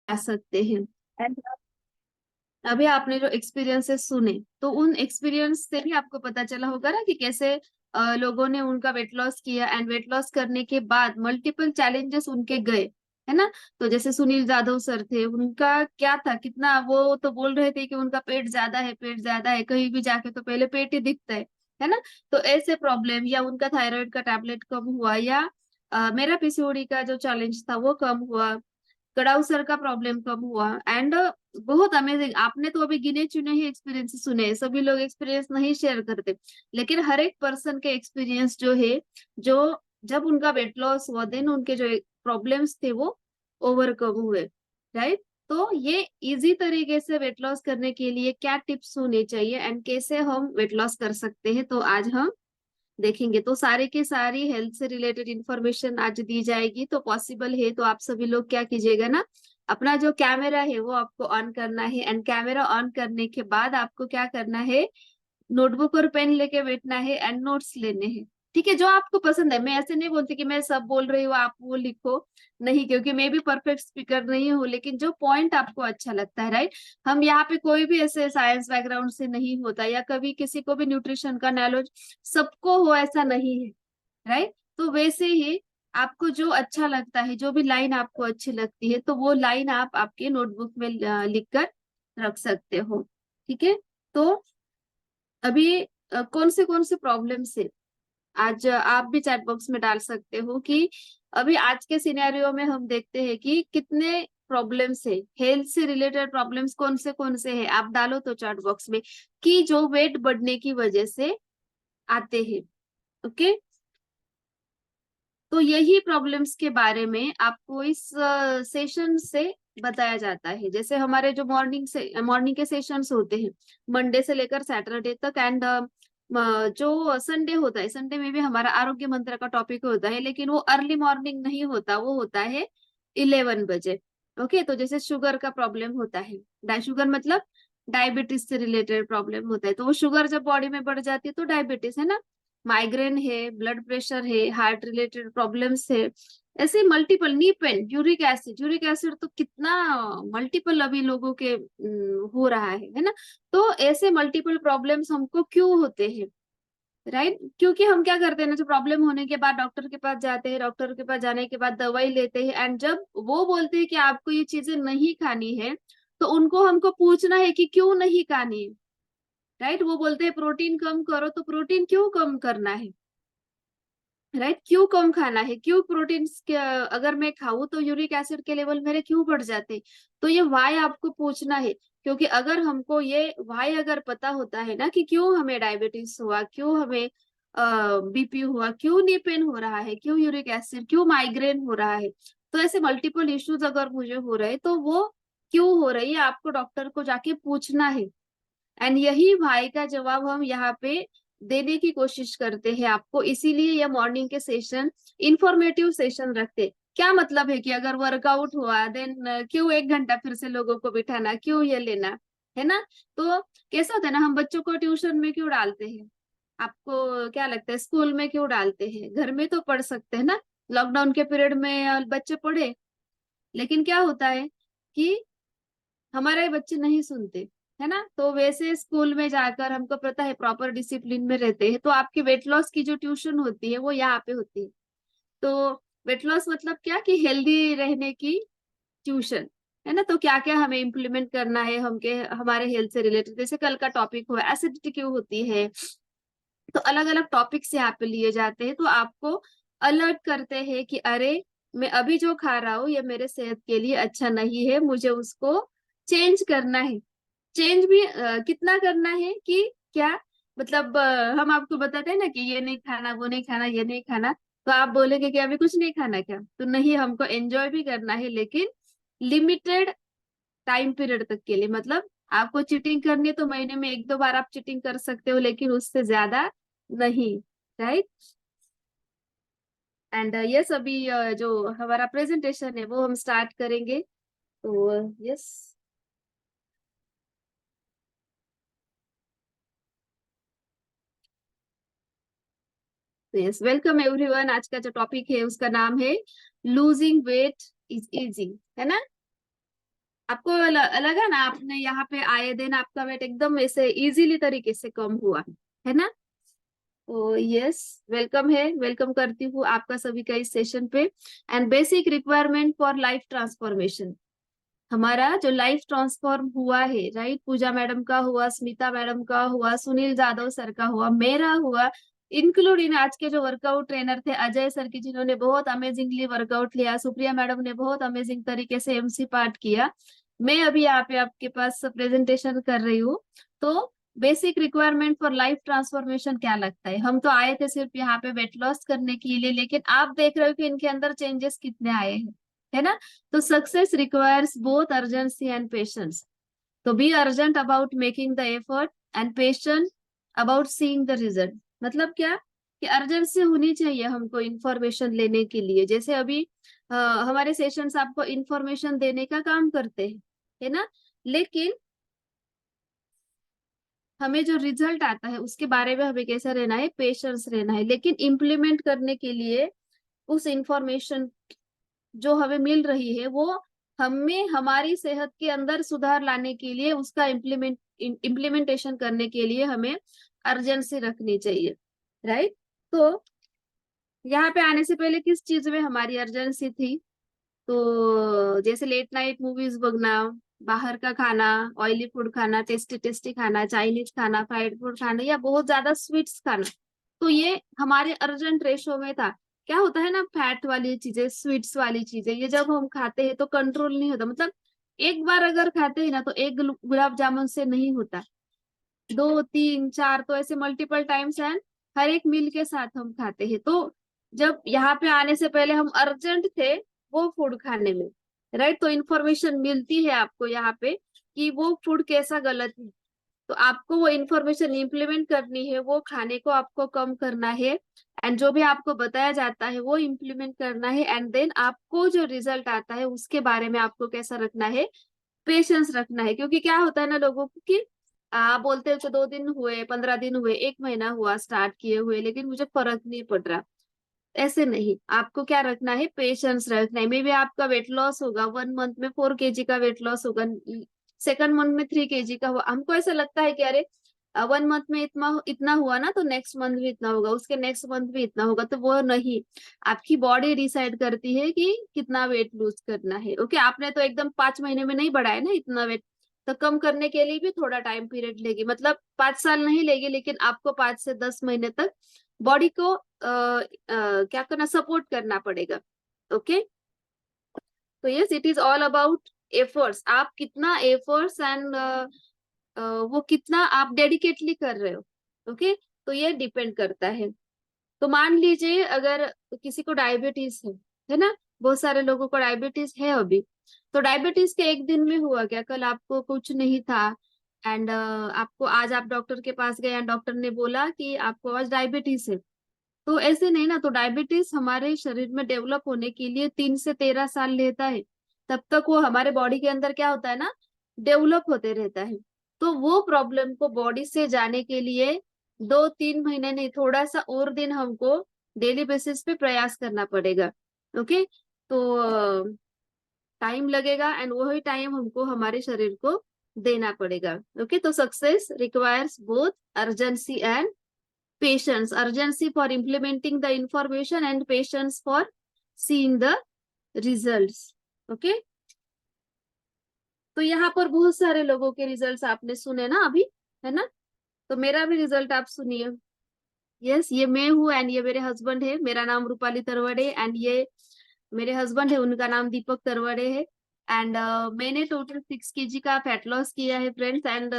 आ सकते हैं। And अभी आपने जो एक्सपीरियंसेस सुने, तो उन एक्सपीरियंस से भी आपको पता चला होगा ना कि कैसे लोगों ने उनका वेट लॉस किया, एंड वेट लॉस करने के बाद मल्टीपल चैलेंजेस उनके गए, है ना। तो जैसे सुनील जाधव सर थे, उनका क्या था, कितना वो तो बोल रहे थे कि उनका पेट ज्यादा है, पेट ज्यादा है, कहीं भी जाके तो पहले पेट ही दिखता है ना। तो ऐसे प्रॉब्लम, या उनका थायराइड का टैबलेट कम हुआ, या मेरा पीसीओडी का जो चैलेंज था वो कम हुआ, कड़ाऊ सर का प्रॉब्लम कम हुआ। एंड बहुत अमेजिंग, आपने तो अभी गिने चुने ही एक्सपीरियंस सुने हैं, सभी लोग एक्सपीरियंस नहीं शेयर करते, लेकिन हर एक पर्सन के एक्सपीरियंस जो है, जो जब उनका वेट लॉस हुआ, देन उनके जो प्रॉब्लम्स थे वो ओवरकम हुए, राइट। तो ये इजी तरीके से वेट लॉस करने के लिए क्या टिप्स होने चाहिए, एंड कैसे हम वेट लॉस कर सकते हैं, तो आज हम देखेंगे। तो सारी की सारी हेल्थ से रिलेटेड इंफॉर्मेशन आज दी जाएगी, तो पॉसिबल है तो आप सभी लोग क्या कीजिएगा ना, अपना जो कैमरा है वो आपको ऑन करना है, एंड कैमरा ऑन करने के बाद आपको क्या करना है, नोटबुक और पेन लेके बैठना है एंड नोट्स लेने हैं। ठीक है, जो आपको पसंद है, मैं ऐसे नहीं बोलती कि मैं सब बोल रही हूँ आप वो लिखो, नहीं, क्योंकि मैं भी परफेक्ट स्पीकर नहीं हूँ, लेकिन जो पॉइंट आपको अच्छा लगता है, राइट। हम यहाँ पे कोई भी ऐसे साइंस बैकग्राउंड से नहीं होता, या कभी किसी को भी न्यूट्रिशन का नॉलेज सबको हो ऐसा नहीं है, राइट। तो वैसे ही आपको जो अच्छा लगता है, जो भी लाइन आपको अच्छी लगती है, तो वो लाइन आप आपके नोटबुक में लिख कर रख सकते हो। ठीक है। तो अभी कौन से प्रॉब्लम से, आज आप भी चैट बॉक्स में डाल सकते हो कि अभी आज के सिनेरियो में हम देखते हैं कि कितने प्रॉब्लम्स है, हेल्थ से रिलेटेड प्रॉब्लम्स कौन से हैं, आप डालो तो चैट बॉक्स में, कि जो वेट बढ़ने की वजह से आते हैं। ओके। तो यही प्रॉब्लम्स के बारे में आपको इस सेशन से बताया जाता है। जैसे हमारे जो मॉर्निंग के सेशंस होते हैं, मंडे से लेकर सैटरडे तक, एंड जो संडे होता है, संडे में भी हमारा आरोग्य मंत्र का टॉपिक होता है, लेकिन वो अर्ली मॉर्निंग नहीं होता, वो होता है 11 बजे। ओके। तो जैसे शुगर का प्रॉब्लम होता है, शुगर मतलब डायबिटीज से रिलेटेड प्रॉब्लम होता है, तो वो शुगर जब बॉडी में बढ़ जाती है तो डायबिटीज, है ना। माइग्रेन है, ब्लड प्रेशर है, हार्ट रिलेटेड प्रॉब्लम्स है, ऐसे multiple, knee pain, uric acid तो कितना मल्टीपल अभी लोगों के हो रहा है ना। तो ऐसे मल्टीपल प्रॉब्लम्स हमको क्यों होते हैं, राइट। क्योंकि हम क्या करते हैं ना, जो प्रॉब्लम होने के बाद डॉक्टर के पास जाते हैं, डॉक्टर के पास जाने के बाद दवाई लेते हैं, एंड जब वो बोलते हैं कि आपको ये चीजें नहीं खानी है, तो उनको हमको पूछना है कि क्यों नहीं खानी है, राइट। वो बोलते हैं प्रोटीन कम करो, तो प्रोटीन क्यों कम करना है, राइट। क्यों कम खाना है, क्यों प्रोटीन अगर मैं खाऊं तो यूरिक एसिड के लेवल मेरे क्यों बढ़ जाते। तो ये वाई आपको पूछना है, क्योंकि अगर हमको ये वाई अगर पता होता है ना, कि क्यों हमें डायबिटीज हुआ, क्यों हमें बीपी हुआ, क्यों नी पेन हो रहा है, क्यों यूरिक एसिड, क्यों माइग्रेन हो रहा है, तो ऐसे मल्टीपल इश्यूज अगर मुझे हो रहे तो वो क्यों हो रही है, आपको डॉक्टर को जाके पूछना है। एंड यही भाई का जवाब हम यहाँ पे देने की कोशिश करते हैं आपको, इसीलिए ये मॉर्निंग के सेशन इंफॉर्मेटिव सेशन रखते। क्या मतलब है कि अगर वर्कआउट हुआ, देन क्यों 1 घंटा फिर से लोगों को बिठाना, क्यों ये लेना, है ना। तो कैसा होता है ना, हम बच्चों को ट्यूशन में क्यों डालते हैं, आपको क्या लगता है, स्कूल में क्यों डालते हैं, घर में तो पढ़ सकते हैं ना। लॉकडाउन के पीरियड में बच्चे पढ़े, लेकिन क्या होता है कि हमारे बच्चे नहीं सुनते, है ना। तो वैसे स्कूल में जाकर हमको पता है प्रॉपर डिसिप्लिन में रहते हैं, तो आपकी वेट लॉस की जो ट्यूशन होती है वो यहाँ पे होती है। तो वेट लॉस मतलब क्या, कि हेल्दी रहने की ट्यूशन, है ना। तो क्या क्या हमें इम्प्लीमेंट करना है, हमारे हेल्थ से रिलेटेड, जैसे कल का टॉपिक हुआ एसिडिटी क्यों होती है, तो अलग अलग टॉपिक्स यहाँ पे लिए जाते हैं, तो आपको अलर्ट करते हैं कि अरे, मैं अभी जो खा रहा हूँ ये मेरे सेहत के लिए अच्छा नहीं है, मुझे उसको चेंज करना है। चेंज भी कितना करना है, कि क्या मतलब, हम आपको बताते हैं ना कि ये नहीं खाना, वो नहीं खाना, ये नहीं खाना, तो आप बोलेंगे कि अभी कुछ नहीं खाना क्या, तो नहीं, हमको एंजॉय भी करना है, लेकिन लिमिटेड टाइम पीरियड तक के लिए। मतलब आपको चीटिंग करनी है तो महीने में 1-2 बार आप चीटिंग कर सकते हो, लेकिन उससे ज्यादा नहीं, राइट। एंड ये सभी जो हमारा प्रेजेंटेशन है वो हम स्टार्ट करेंगे, तो यस। Yes, welcome everyone. आज का जो टॉपिक है उसका नाम है लूजिंग वेट इज इजी, है ना। आपको लगा ना, आपने यहाँ पे आए दिन आपका वेट एकदम ऐसे इजीली तरीके से कम हुआ, है ना? तो यस, वेलकम है, वेलकम करती हूँ आपका सभी का इस सेशन पे। And basic requirement for life transformation, हमारा जो लाइफ ट्रांसफॉर्म हुआ है, राइट, पूजा मैडम का हुआ, स्मिता मैडम का हुआ, सुनील जाधव सर का हुआ, मेरा हुआ, इंक्लूडिंग आज के जो वर्कआउट ट्रेनर थे अजय सर की, जिन्होंने बहुत अमेजिंगली वर्कआउट लिया, सुप्रिया मैडम ने बहुत अमेजिंग तरीके से एमसी पार्ट किया, मैं अभी यहाँ पे आपके पास प्रेजेंटेशन कर रही हूँ। तो basic requirement for life transformation क्या लगता है? हम तो आए थे सिर्फ यहाँ पे वेट लॉस करने के लिए, लेकिन आप देख रहे हो कि इनके अंदर चेंजेस कितने आए हैं, है ना? तो success requires both urgency and patience. तो be urgent about making the effort and patient about seeing the result. मतलब क्या, कि अर्जेंसी होनी चाहिए हमको इंफॉर्मेशन लेने के लिए। जैसे अभी हमारे सेशंस आपको इंफॉर्मेशन देने का काम करते हैं, है ना? लेकिन हमें जो रिजल्ट आता है उसके बारे में हमें कैसा रहना है, पेशेंस रहना है। लेकिन इम्प्लीमेंट करने के लिए उस इंफॉर्मेशन जो हमें मिल रही है, वो हमें हमारी सेहत के अंदर सुधार लाने के लिए, उसका इम्प्लीमेंटेशन करने के लिए हमें अर्जेंसी रखनी चाहिए, राइट? तो यहाँ पे आने से पहले किस चीज में हमारी अर्जेंसी थी? तो जैसे लेट नाइट मूवीज बघना, बाहर का खाना, ऑयली फूड खाना, टेस्टी टेस्टी खाना, चाइनीज खाना, फ्राइड फूड खाना, या बहुत ज्यादा स्वीट्स खाना, तो ये हमारे अर्जेंट रेशो में था। क्या होता है ना, फैट वाली चीजें, स्वीट्स वाली चीजें, ये जब हम खाते हैं तो कंट्रोल नहीं होता। मतलब एक बार अगर खाते हैं ना, तो एक गुलाब जामुन से नहीं होता, दो तीन चार, तो ऐसे मल्टीपल टाइम्स एंड हर एक मील के साथ हम खाते हैं। तो जब यहाँ पे आने से पहले हम अर्जेंट थे वो फूड खाने में, राइट? तो इंफॉर्मेशन मिलती है आपको यहाँ पे कि वो फूड कैसा गलत है, तो आपको वो इंफॉर्मेशन इम्प्लीमेंट करनी है, वो खाने को आपको कम करना है, एंड जो भी आपको बताया जाता है वो इम्प्लीमेंट करना है। एंड देन आपको जो रिजल्ट आता है उसके बारे में आपको कैसा रखना है, पेशेंस रखना है। क्योंकि क्या होता है ना, लोगों को कि बोलते हैं कि 2 दिन हुए, 15 दिन हुए, 1 महीना हुआ स्टार्ट किए हुए, लेकिन मुझे फर्क नहीं पड़ रहा। ऐसे नहीं, आपको क्या रखना है, पेशेंस रखना है। मे बी आपका वेट लॉस होगा, 1 मंथ में 4 kg का वेट लॉस होगा, सेकंड मंथ में 3 kg का हुआ, हमको ऐसा लगता है कि अरे 1 मंथ में इतना इतना हुआ ना, तो नेक्स्ट मंथ भी इतना होगा, उसके नेक्स्ट मंथ भी इतना होगा। तो वो नहीं, आपकी बॉडी डिसाइड करती है कि कितना वेट लूज करना है। ओके, आपने तो एकदम 5 महीने में नहीं बढ़ाया ना इतना वेट, तो कम करने के लिए भी थोड़ा टाइम पीरियड लेगी, मतलब 5 साल नहीं लेगी, लेकिन आपको 5 से 10 महीने तक बॉडी को क्या करना, सपोर्ट करना पड़ेगा। ओके, तो yes, it is all about efforts. आप कितना एफर्ट्स एंड वो कितना आप डेडिकेटली कर रहे हो। ओके, तो ये डिपेंड करता है। तो मान लीजिए अगर किसी को डायबिटीज है ना, बहुत सारे लोगों को डायबिटीज है अभी। तो डायबिटीज के एक दिन में हुआ क्या, कल आपको कुछ नहीं था, एंड आपको आज आप डॉक्टर के पास गए एंड डॉक्टर ने बोला कि आपको आज डायबिटीज है। तो ऐसे नहीं ना, तो डायबिटीज हमारे शरीर में डेवलप होने के लिए 3 से 13 साल लेता है। तब तक वो हमारे बॉडी के अंदर क्या होता है ना, डेवलप होते रहता है। तो वो प्रॉब्लम को बॉडी से जाने के लिए 2-3 महीने नहीं, थोड़ा सा और दिन हमको डेली बेसिस पे प्रयास करना पड़ेगा। ओके, तो टाइम लगेगा, एंड वही टाइम हमको हमारे शरीर को देना पड़ेगा। ओके, तो success requires both urgency and patience, urgency for implementing the information and patience for seeing the results. Okay, तो यहाँ पर बहुत सारे लोगों के रिजल्ट्स आपने सुने ना अभी, है ना? तो मेरा भी रिजल्ट आप सुनिए। यस, ये मैं हूँ एंड ये मेरे हस्बैंड है, मेरा नाम रूपाली तरवड़े, एंड ये मेरे हस्बैंड है, उनका नाम दीपक तरवड़े है। एंड मैंने टोटल 6 kg का फैट लॉस किया है फ्रेंड्स। एंड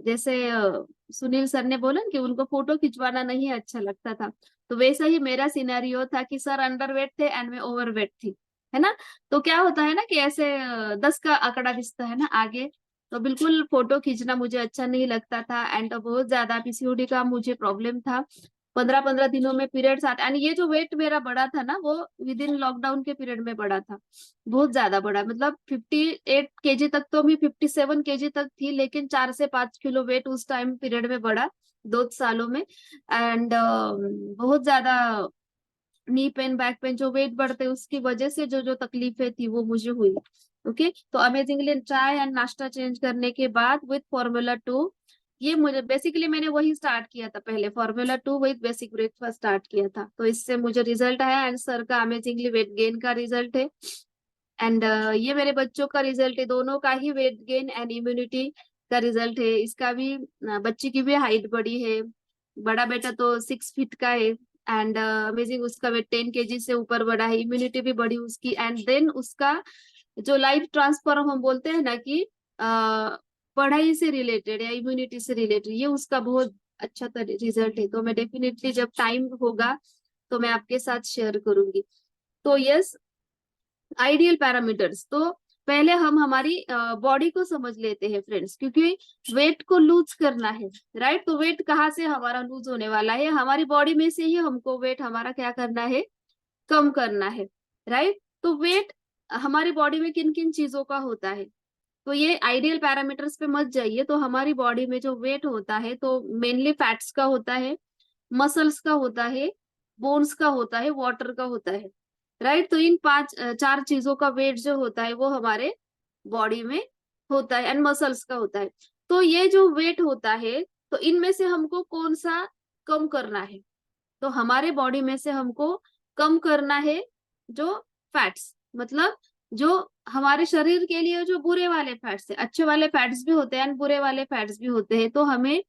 जैसे सुनील सर ने बोला कि उनको फोटो खिंचवाना नहीं अच्छा लगता था, तो वैसा ही मेरा सिनेरियो था कि सर अंडर वेट थे एंड मैं ओवर वेट थी, है ना? तो क्या होता है ना कि ऐसे 10 का आंकड़ा दिखता है ना आगे, तो बिल्कुल फोटो खींचना मुझे अच्छा नहीं लगता था। एंड बहुत ज्यादा पीसीओडी का मुझे प्रॉब्लम था, 15-15 दिनों में पीरियड्स आते। एंड ये जो वेट मेरा बढ़ा था ना, वो विद इन लॉकडाउन के पीरियड में बढ़ा था, बहुत ज्यादा बढ़ा। मतलब 58 kg तक, तो मैं 57 kg तक थी, लेकिन 4 से 5 किलो वेट उस टाइम पीरियड में बढ़ा, 2 सालों में। एंड बहुत ज्यादा नी पेन, बैक पेन, जो वेट बढ़ते उसकी वजह से जो जो तकलीफें थी वो मुझे हुई। ओके, तो अमेजिंगली चाय एंड नाश्ता चेंज करने के बाद विथ Formula 2, ये मुझे बेसिकली मैंने वही स्टार्ट किया था पहले, Formula 2 with basic breakfast start किया था, तो इससे मुझे रिजल्ट आया एंड सर का अमेजिंगली वेट गेन का रिजल्ट है। एंड ये मेरे बच्चों का रिजल्ट है, दोनों का ही वेट गेन एंड इम्यूनिटी का रिजल्ट है। इसका भी बच्ची की भी हाइट बढ़ी है, बड़ा बेटा तो 6 फीट का है एंड अमेजिंग उसका वेट 10 kg से ऊपर बढ़ा है, इम्यूनिटी भी बढ़ी उसकी। एंड देन उसका जो लाइफ ट्रांसफॉर्म हम बोलते हैं ना कि पढ़ाई से रिलेटेड या इम्यूनिटी से रिलेटेड, ये उसका बहुत अच्छा रिजल्ट है। तो मैं डेफिनेटली जब टाइम होगा तो मैं आपके साथ शेयर करूंगी। तो यस, आइडियल पैरामीटर्स, तो पहले हम हमारी बॉडी को समझ लेते हैं फ्रेंड्स, क्योंकि वेट को लूज करना है, राइट। तो वेट कहाँ से हमारा लूज होने वाला है, हमारी बॉडी में से ही हमको वेट हमारा क्या करना है, कम करना है, राइट। तो वेट हमारी बॉडी में किन किन चीजों का होता है, तो ये आइडियल पैरामीटर्स पे मत जाइए। तो हमारी बॉडी में जो वेट होता है तो मेनली फैट्स का होता है, मसल्स का होता है, बोन्स का होता है, वाटर का होता है, राइट। तो इन चार चीजों का वेट जो होता है वो हमारे बॉडी में होता है एंड मसल्स का होता है। तो ये जो वेट होता है, तो इनमें से हमको कौन सा कम करना है, तो हमारे बॉडी में से हमको कम करना है जो फैट्स, मतलब जो हमारे शरीर के लिए जो बुरे वाले फैट्स है, अच्छे वाले फैट्स भी होते हैं बुरे वाले फैट्स भी होते हैं, तो हमें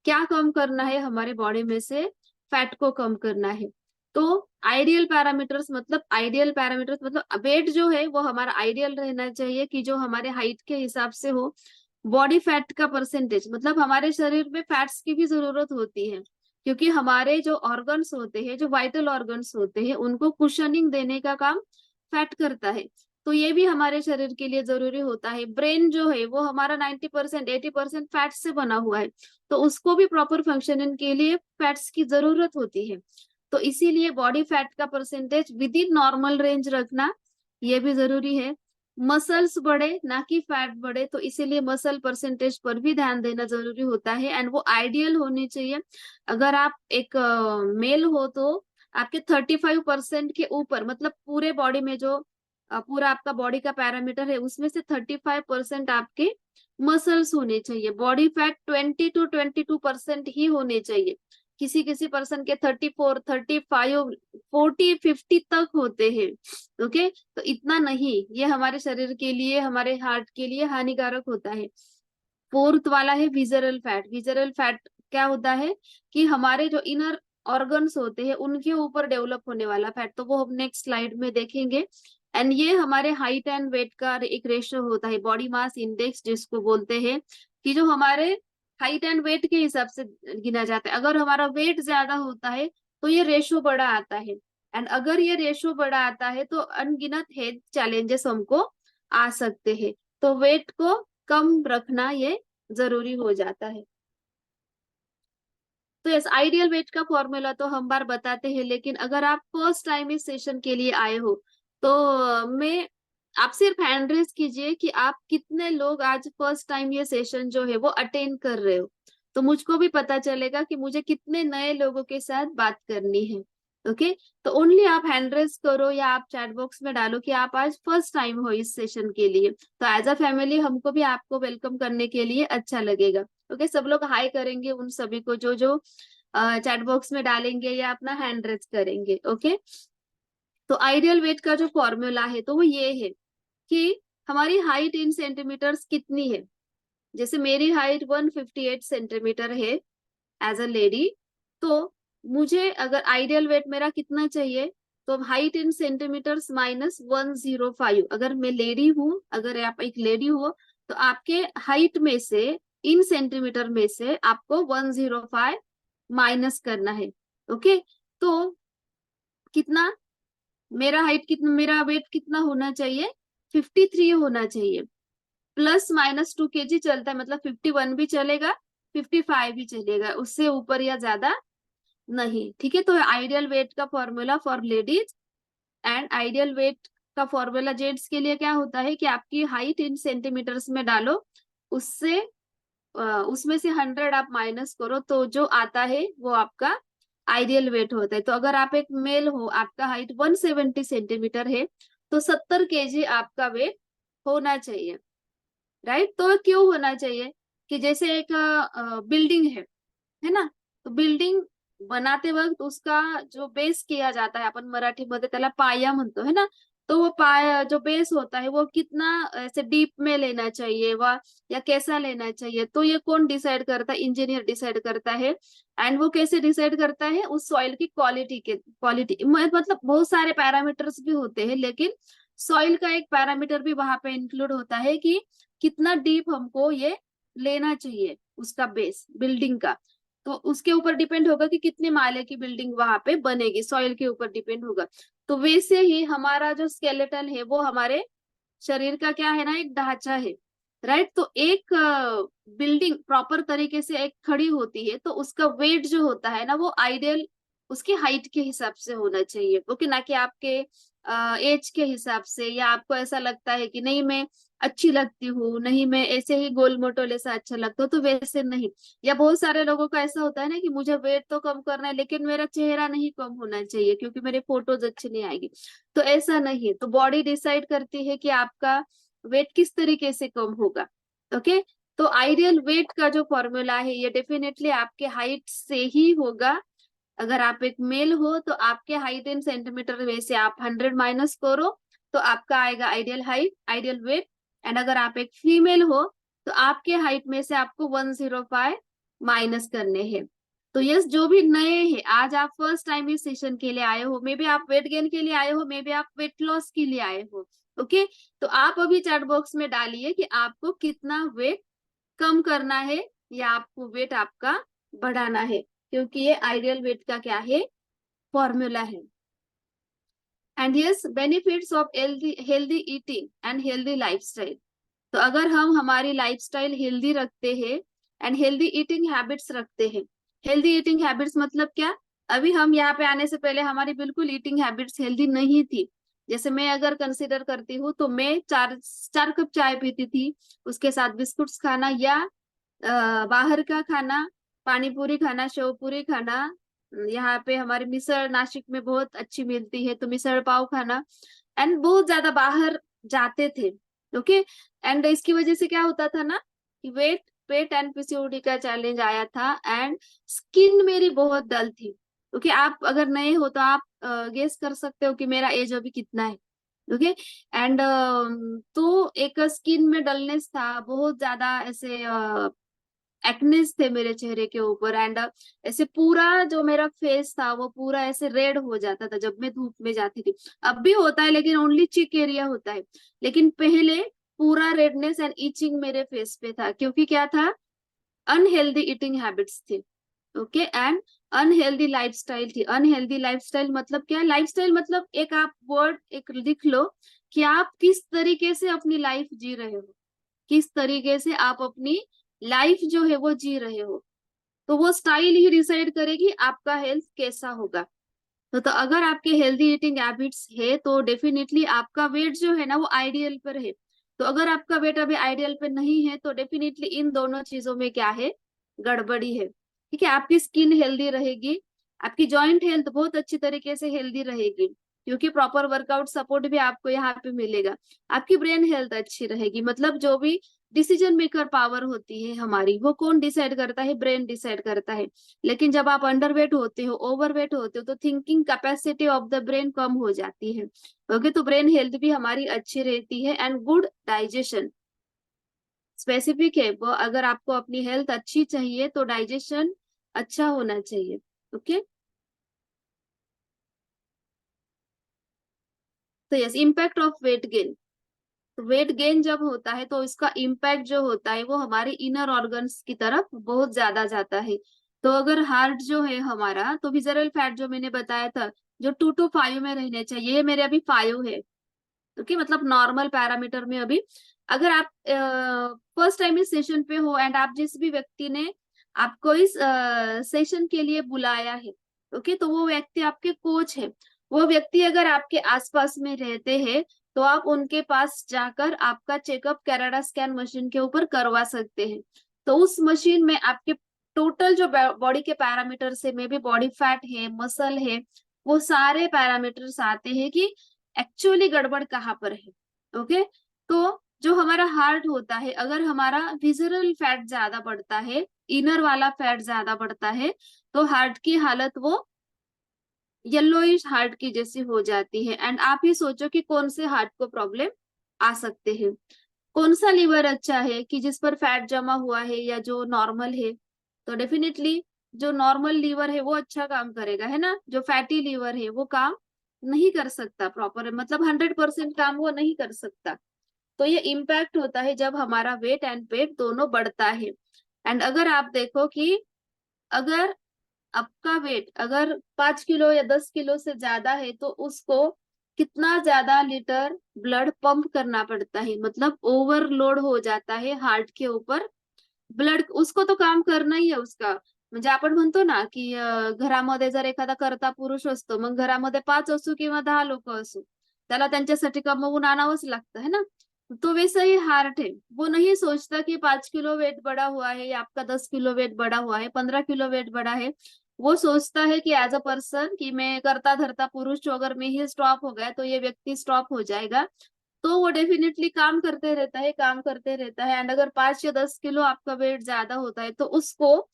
क्या कम करना है, हमारे बॉडी में से फैट को कम करना है। तो आइडियल पैरामीटर्स मतलब वेट जो है वो हमारा आइडियल रहना चाहिए कि जो हमारे हाइट के हिसाब से हो। बॉडी फैट का परसेंटेज मतलब हमारे शरीर में फैट्स की भी जरूरत होती है, क्योंकि हमारे जो ऑर्गन्स होते हैं, जो वाइटल ऑर्गन्स होते हैं, उनको कुशनिंग देने का काम फैट करता है। तो ये भी हमारे शरीर के लिए जरूरी होता है। ब्रेन जो है वो हमारा 90% 80% फैट से बना हुआ है, तो उसको भी प्रॉपर फंक्शनिंग के लिए फैट्स की जरूरत होती है। तो इसीलिए बॉडी फैट का percentage with in normal range रखना ये भी जरूरी है। मसल्स बढ़े ना कि फैट बढ़े, तो इसीलिए मसल परसेंटेज पर भी ध्यान देना जरूरी होता है एंड वो आइडियल होनी चाहिए। अगर आप एक मेल हो तो आपके 35% के ऊपर, मतलब पूरे बॉडी में जो पूरा आपका बॉडी का पैरामीटर है उसमें से 35% आपके मसल्स होने चाहिए। बॉडी फैट 20 to 22% ही होने चाहिए। किसी किसी पर्सन के 34 35 40 50 तक होते हैं। ओके, तो इतना नहीं, ये हमारे शरीर के लिए, हमारे हार्ट के लिए हानिकारक होता है। फोर्थ वाला है विजरल फैट। विजरल फैट क्या होता है कि हमारे जो इनर ऑर्गन्स होते हैं उनके ऊपर डेवलप होने वाला फैट, तो वो हम नेक्स्ट स्लाइड में देखेंगे। एंड ये हमारे हाइट एंड वेट का एक रेशियो होता है, बॉडी मास इंडेक्स जिसको बोलते हैं, कि जो हमारे हाइट एंड वेट के हिसाब से गिना जाता है। अगर हमारा वेट ज्यादा होता है तो ये रेशियो बड़ा आता है, एंड अगर ये रेशियो बड़ा आता है तो अनगिनत हेल्थ चैलेंजेस हमको आ सकते हैं। तो वेट को कम रखना ये जरूरी हो जाता है। तो यस, आइडियल वेट का फॉर्मूला तो हम बार बताते हैं, लेकिन अगर आप फर्स्ट टाइम इस सेशन के लिए आए हो तो मैं आप सिर्फ हैंड रेज कीजिए कि आप कितने लोग आज फर्स्ट टाइम ये सेशन जो है वो अटेंड कर रहे हो, तो मुझको भी पता चलेगा कि मुझे कितने नए लोगों के साथ बात करनी है। ओके, तो ओनली आप हैंड रेज करो या आप चैट बॉक्स में डालो कि आप आज फर्स्ट टाइम हो इस सेशन के लिए, तो एज अ फैमिली हमको भी आपको वेलकम करने के लिए अच्छा लगेगा। ओके, सब लोग हाई करेंगे उन सभी को जो जो चैट बॉक्स में डालेंगे या अपना हैंड रेज करेंगे। ओके, तो आइडियल वेट का जो फॉर्मूला है तो वो ये है कि हमारी हाइट इन सेंटीमीटर्स कितनी है। जैसे मेरी हाइट 158 सेंटीमीटर है एज अ लेडी, तो मुझे अगर आइडियल वेट मेरा कितना चाहिए, तो हाइट इन सेंटीमीटर्स माइनस 105। अगर मैं लेडी हूँ, अगर आप एक लेडी हो तो आपके हाइट में से, इन सेंटीमीटर में से आपको 105 माइनस करना है। ओके, तो कितना, मेरा हाइट कितना, मेरा वेट कितना होना चाहिए, 53 होना चाहिए। प्लस माइनस 2 kg चलता है, मतलब 51 भी चलेगा, 55 भी चलेगा, उससे ऊपर या ज्यादा नहीं। ठीक है, तो आइडियल वेट का formula for ladies and ideal weight का फॉर्मूला जेंट्स के लिए क्या होता है कि आपकी हाइट इन सेंटीमीटर्स में डालो, उससे उसमें से 100 आप माइनस करो, तो जो आता है वो आपका आइडियल वेट होता है। तो अगर आप एक मेल हो, आपका हाइट 170 सेंटीमीटर है, तो 70 kg आपका वेट होना चाहिए, राइट। तो क्यों होना चाहिए कि जैसे एक बिल्डिंग है ना, तो बिल्डिंग बनाते वक्त उसका जो बेस किया जाता है, अपन मराठी मध्ये त्याला पाया म्हणतो है ना, तो वो पाया जो बेस होता है वो कितना ऐसे डीप में लेना चाहिए वा या कैसा लेना चाहिए, तो ये कौन डिसाइड करता है? इंजीनियर डिसाइड करता है। एंड वो कैसे डिसाइड करता है? उस सॉइल की क्वालिटी मतलब बहुत सारे पैरामीटर्स भी होते हैं, लेकिन सॉइल का एक पैरामीटर भी वहां पे इंक्लूड होता है कि कितना डीप हमको ये लेना चाहिए उसका बेस बिल्डिंग का। तो उसके ऊपर डिपेंड होगा कि कितने माले की बिल्डिंग वहां पे बनेगी, सॉइल के ऊपर डिपेंड होगा। तो वैसे ही हमारा जो स्केलेटन है वो हमारे शरीर का क्या है ना, एक ढांचा है, राइट। तो एक बिल्डिंग प्रॉपर तरीके से एक खड़ी होती है तो उसका वेट जो होता है ना वो आइडियल उसकी हाइट के हिसाब से होना चाहिए, ओके, ना कि आपके एज के हिसाब से, या आपको ऐसा लगता है कि नहीं मैं अच्छी लगती हूँ, नहीं मैं ऐसे ही गोल मोटोले से अच्छा लगता हूँ, तो वैसे नहीं। या बहुत सारे लोगों का ऐसा होता है ना कि मुझे वेट तो कम करना है लेकिन मेरा चेहरा नहीं कम होना चाहिए क्योंकि मेरे फोटोज अच्छी नहीं आएगी। तो ऐसा नहीं है, तो बॉडी डिसाइड करती है कि आपका वेट किस तरीके से कम होगा, ओके। तो आइडियल वेट का जो फॉर्मूला है ये डेफिनेटली आपके हाइट से ही होगा। अगर आप एक मेल हो तो आपके हाइट इन सेंटीमीटर में से आप 100 माइनस करो तो आपका आएगा ideal height, ideal weight. And अगर आप एक फीमेल हो तो आपके हाइट में से आपको 105 माइनस करने हैं। तो यस, जो भी नए हैं, आज आप फर्स्ट टाइम इस सेशन के लिए आए हो, मे बी आप वेट गेन के लिए आए हो, मे बी आप वेट लॉस के लिए आए हो, ओके। तो आप अभी चैट बॉक्स में डालिए कि आपको कितना वेट कम करना है या आपको वेट आपका बढ़ाना है, क्योंकि ये आइडियल वेट का क्या है, फॉर्मूला है। And yes, benefits of healthy healthy eating and healthy lifestyle. तो अगर हम हमारी लाइफस्टाइल हेल्दी रखते हैं एंड हेल्दी ईटिंग हैबिट्स रखते हैं, हेल्दी ईटिंग हैबिट्स मतलब क्या? अभी हम यहाँ पे आने से पहले हमारी बिल्कुल ईटिंग हैबिट्स हेल्दी नहीं थी। जैसे मैं अगर कंसिडर करती हूँ तो मैं चार चार कप चाय पीती थी, उसके साथ बिस्कुट्स खाना या बाहर का खाना, पानी पूरी खाना, शेव पूरी खाना। यहाँ पे हमारे मिसळ नासिक में बहुत अच्छी मिलती है तो मिसळ पाव खाना। एंड बहुत ज्यादा बाहर जाते थे, ओके। एंड इसकी वजह से क्या होता था ना कि वेट वेट एंड पीसीओडी का चैलेंज आया था एंड स्किन मेरी बहुत डल थी, ओके। आप अगर नए हो तो आप गेस कर सकते हो कि मेरा एज अभी कितना है, ओके। एंड तो एक स्किन में डलनेस था, बहुत ज्यादा ऐसे एक्नेस थे मेरे चेहरे के ऊपर। एंड ऐसे पूरा जो मेरा फेस था वो पूरा ऐसे रेड हो जाता था जब मैं धूप में जाती थी। अब भी होता है लेकिन ओनली चिक एरिया होता है, लेकिन पहले पूरा रेडनेस एंड इचिंग मेरे फेस पे था, क्योंकि क्या था, अनहेल्दी ईटिंग हैबिट्स थी, ओके। एंड अनहेल्दी लाइफस्टाइल थी। अनहेल्दी लाइफस्टाइल मतलब क्या? लाइफस्टाइल मतलब एक आप वर्ड एक लिख लो कि आप किस तरीके से अपनी लाइफ जी रहे हो, किस तरीके से आप अपनी लाइफ जो है वो जी रहे हो, तो वो स्टाइल ही डिसाइड करेगी आपका हेल्थ कैसा होगा। तो अगर आपके हेल्दी ईटिंग हैबिट्स है तो डेफिनेटली आपका वेट जो है ना वो आइडियल पर है। तो अगर आपका वेट अभी आइडियल पे नहीं है तो डेफिनेटली इन दोनों चीजों में क्या है, गड़बड़ी है, ठीक है। आपकी स्किन हेल्दी रहेगी, आपकी जॉइंट हेल्थ बहुत अच्छी तरीके से हेल्दी रहेगी क्योंकि प्रॉपर वर्कआउट सपोर्ट भी आपको यहाँ पे मिलेगा। आपकी ब्रेन हेल्थ अच्छी रहेगी, मतलब जो भी डिसीजन मेकर पावर होती है हमारी वो कौन डिसाइड करता है? ब्रेन डिसाइड करता है। लेकिन जब आप अंडरवेट होते हो, ओवरवेट होते हो, तो thinking capacity of the brain कम हो जाती है, ओके। तो ब्रेन हेल्थ भी हमारी अच्छी रहती है एंड गुड डाइजेशन स्पेसिफिक है वो, अगर आपको अपनी हेल्थ अच्छी चाहिए तो डाइजेशन अच्छा होना चाहिए, ओके। तो yes, impact of weight gain. तो वेट गेन जब होता है तो इसका इम्पैक्ट जो होता है वो हमारे इनर ऑर्गन्स की तरफ बहुत ज्यादा जाता है। तो अगर हार्ट जो है हमारा, तो विजरल फैट जो मैंने बताया था जो 2 to 5 में रहने चाहिए, ये मेरे अभी 5 है, ओके। मतलब नॉर्मल पैरामीटर में अभी अगर आप फर्स्ट टाइम इस सेशन पे हो एंड आप जिस भी व्यक्ति ने आपको इस सेशन के लिए बुलाया है, ओके, तो वो व्यक्ति आपके कोच है। वो व्यक्ति अगर आपके आसपास में रहते हैं तो आप उनके पास जाकर आपका चेकअप कैराडा स्कैन मशीन के ऊपर करवा सकते हैं। तो उस मशीन में आपके टोटल जो बॉडी के पैरामीटर्स है, मे बी बॉडी फैट है, मसल है, वो सारे पैरामीटर्स आते हैं कि एक्चुअली गड़बड़ कहाँ पर है, ओके। तो जो हमारा हार्ट होता है, अगर हमारा विजरल फैट ज्यादा बढ़ता है, इनर वाला फैट ज्यादा बढ़ता है, तो हार्ट की हालत वो येलोइश हार्ट की जैसी हो जाती है। एंड आप ही सोचो कि कौन से हार्ट को प्रॉब्लम आ सकते हैं। कौन सा लीवर अच्छा है कि जिस पर फैट जमा हुआ है या जो नॉर्मल है? तो डेफिनेटली जो नॉर्मल लीवर है वो अच्छा काम करेगा, है ना। जो फैटी लीवर है वो काम नहीं कर सकता प्रॉपर, मतलब 100% काम वो नहीं कर सकता। तो ये इम्पैक्ट होता है जब हमारा वेट एंड पेट दोनों बढ़ता है। एंड अगर आप देखो कि अगर आपका वेट अगर 5 किलो या 10 किलो से ज्यादा है, तो उसको कितना ज्यादा लीटर ब्लड पंप करना पड़ता है, मतलब ओवरलोड हो जाता है हार्ट के ऊपर ब्लड, उसको तो काम करना ही आहे उसका. म्हणजे आपण म्हणतो ना की घरामध्ये जर एखादा कर्ता पुरुष असतो, मग घरामध्ये 5 असो किंवा 10 लोक असो, त्याला त्यांच्यासाठी कमवून आणावंच लागतं है ना. तो वैसा ही हार्ट है, वो नहीं सोचता कि 5 किलो वेट बढ़ा हुआ है या आपका 10 किलो वेट बढ़ा हुआ है, 15 किलो वेट बढ़ा है. वो सोचता है कि एज अ पर्सन कि मैं करता धरता पुरुष हूँ, अगर मैं ही स्टॉप हो गया तो ये व्यक्ति स्टॉप हो जाएगा. तो वो डेफिनेटली काम करते रहता है, काम करते रहता है. एंड अगर 5 या 10 किलो आपका वेट ज्यादा होता है, तो उसको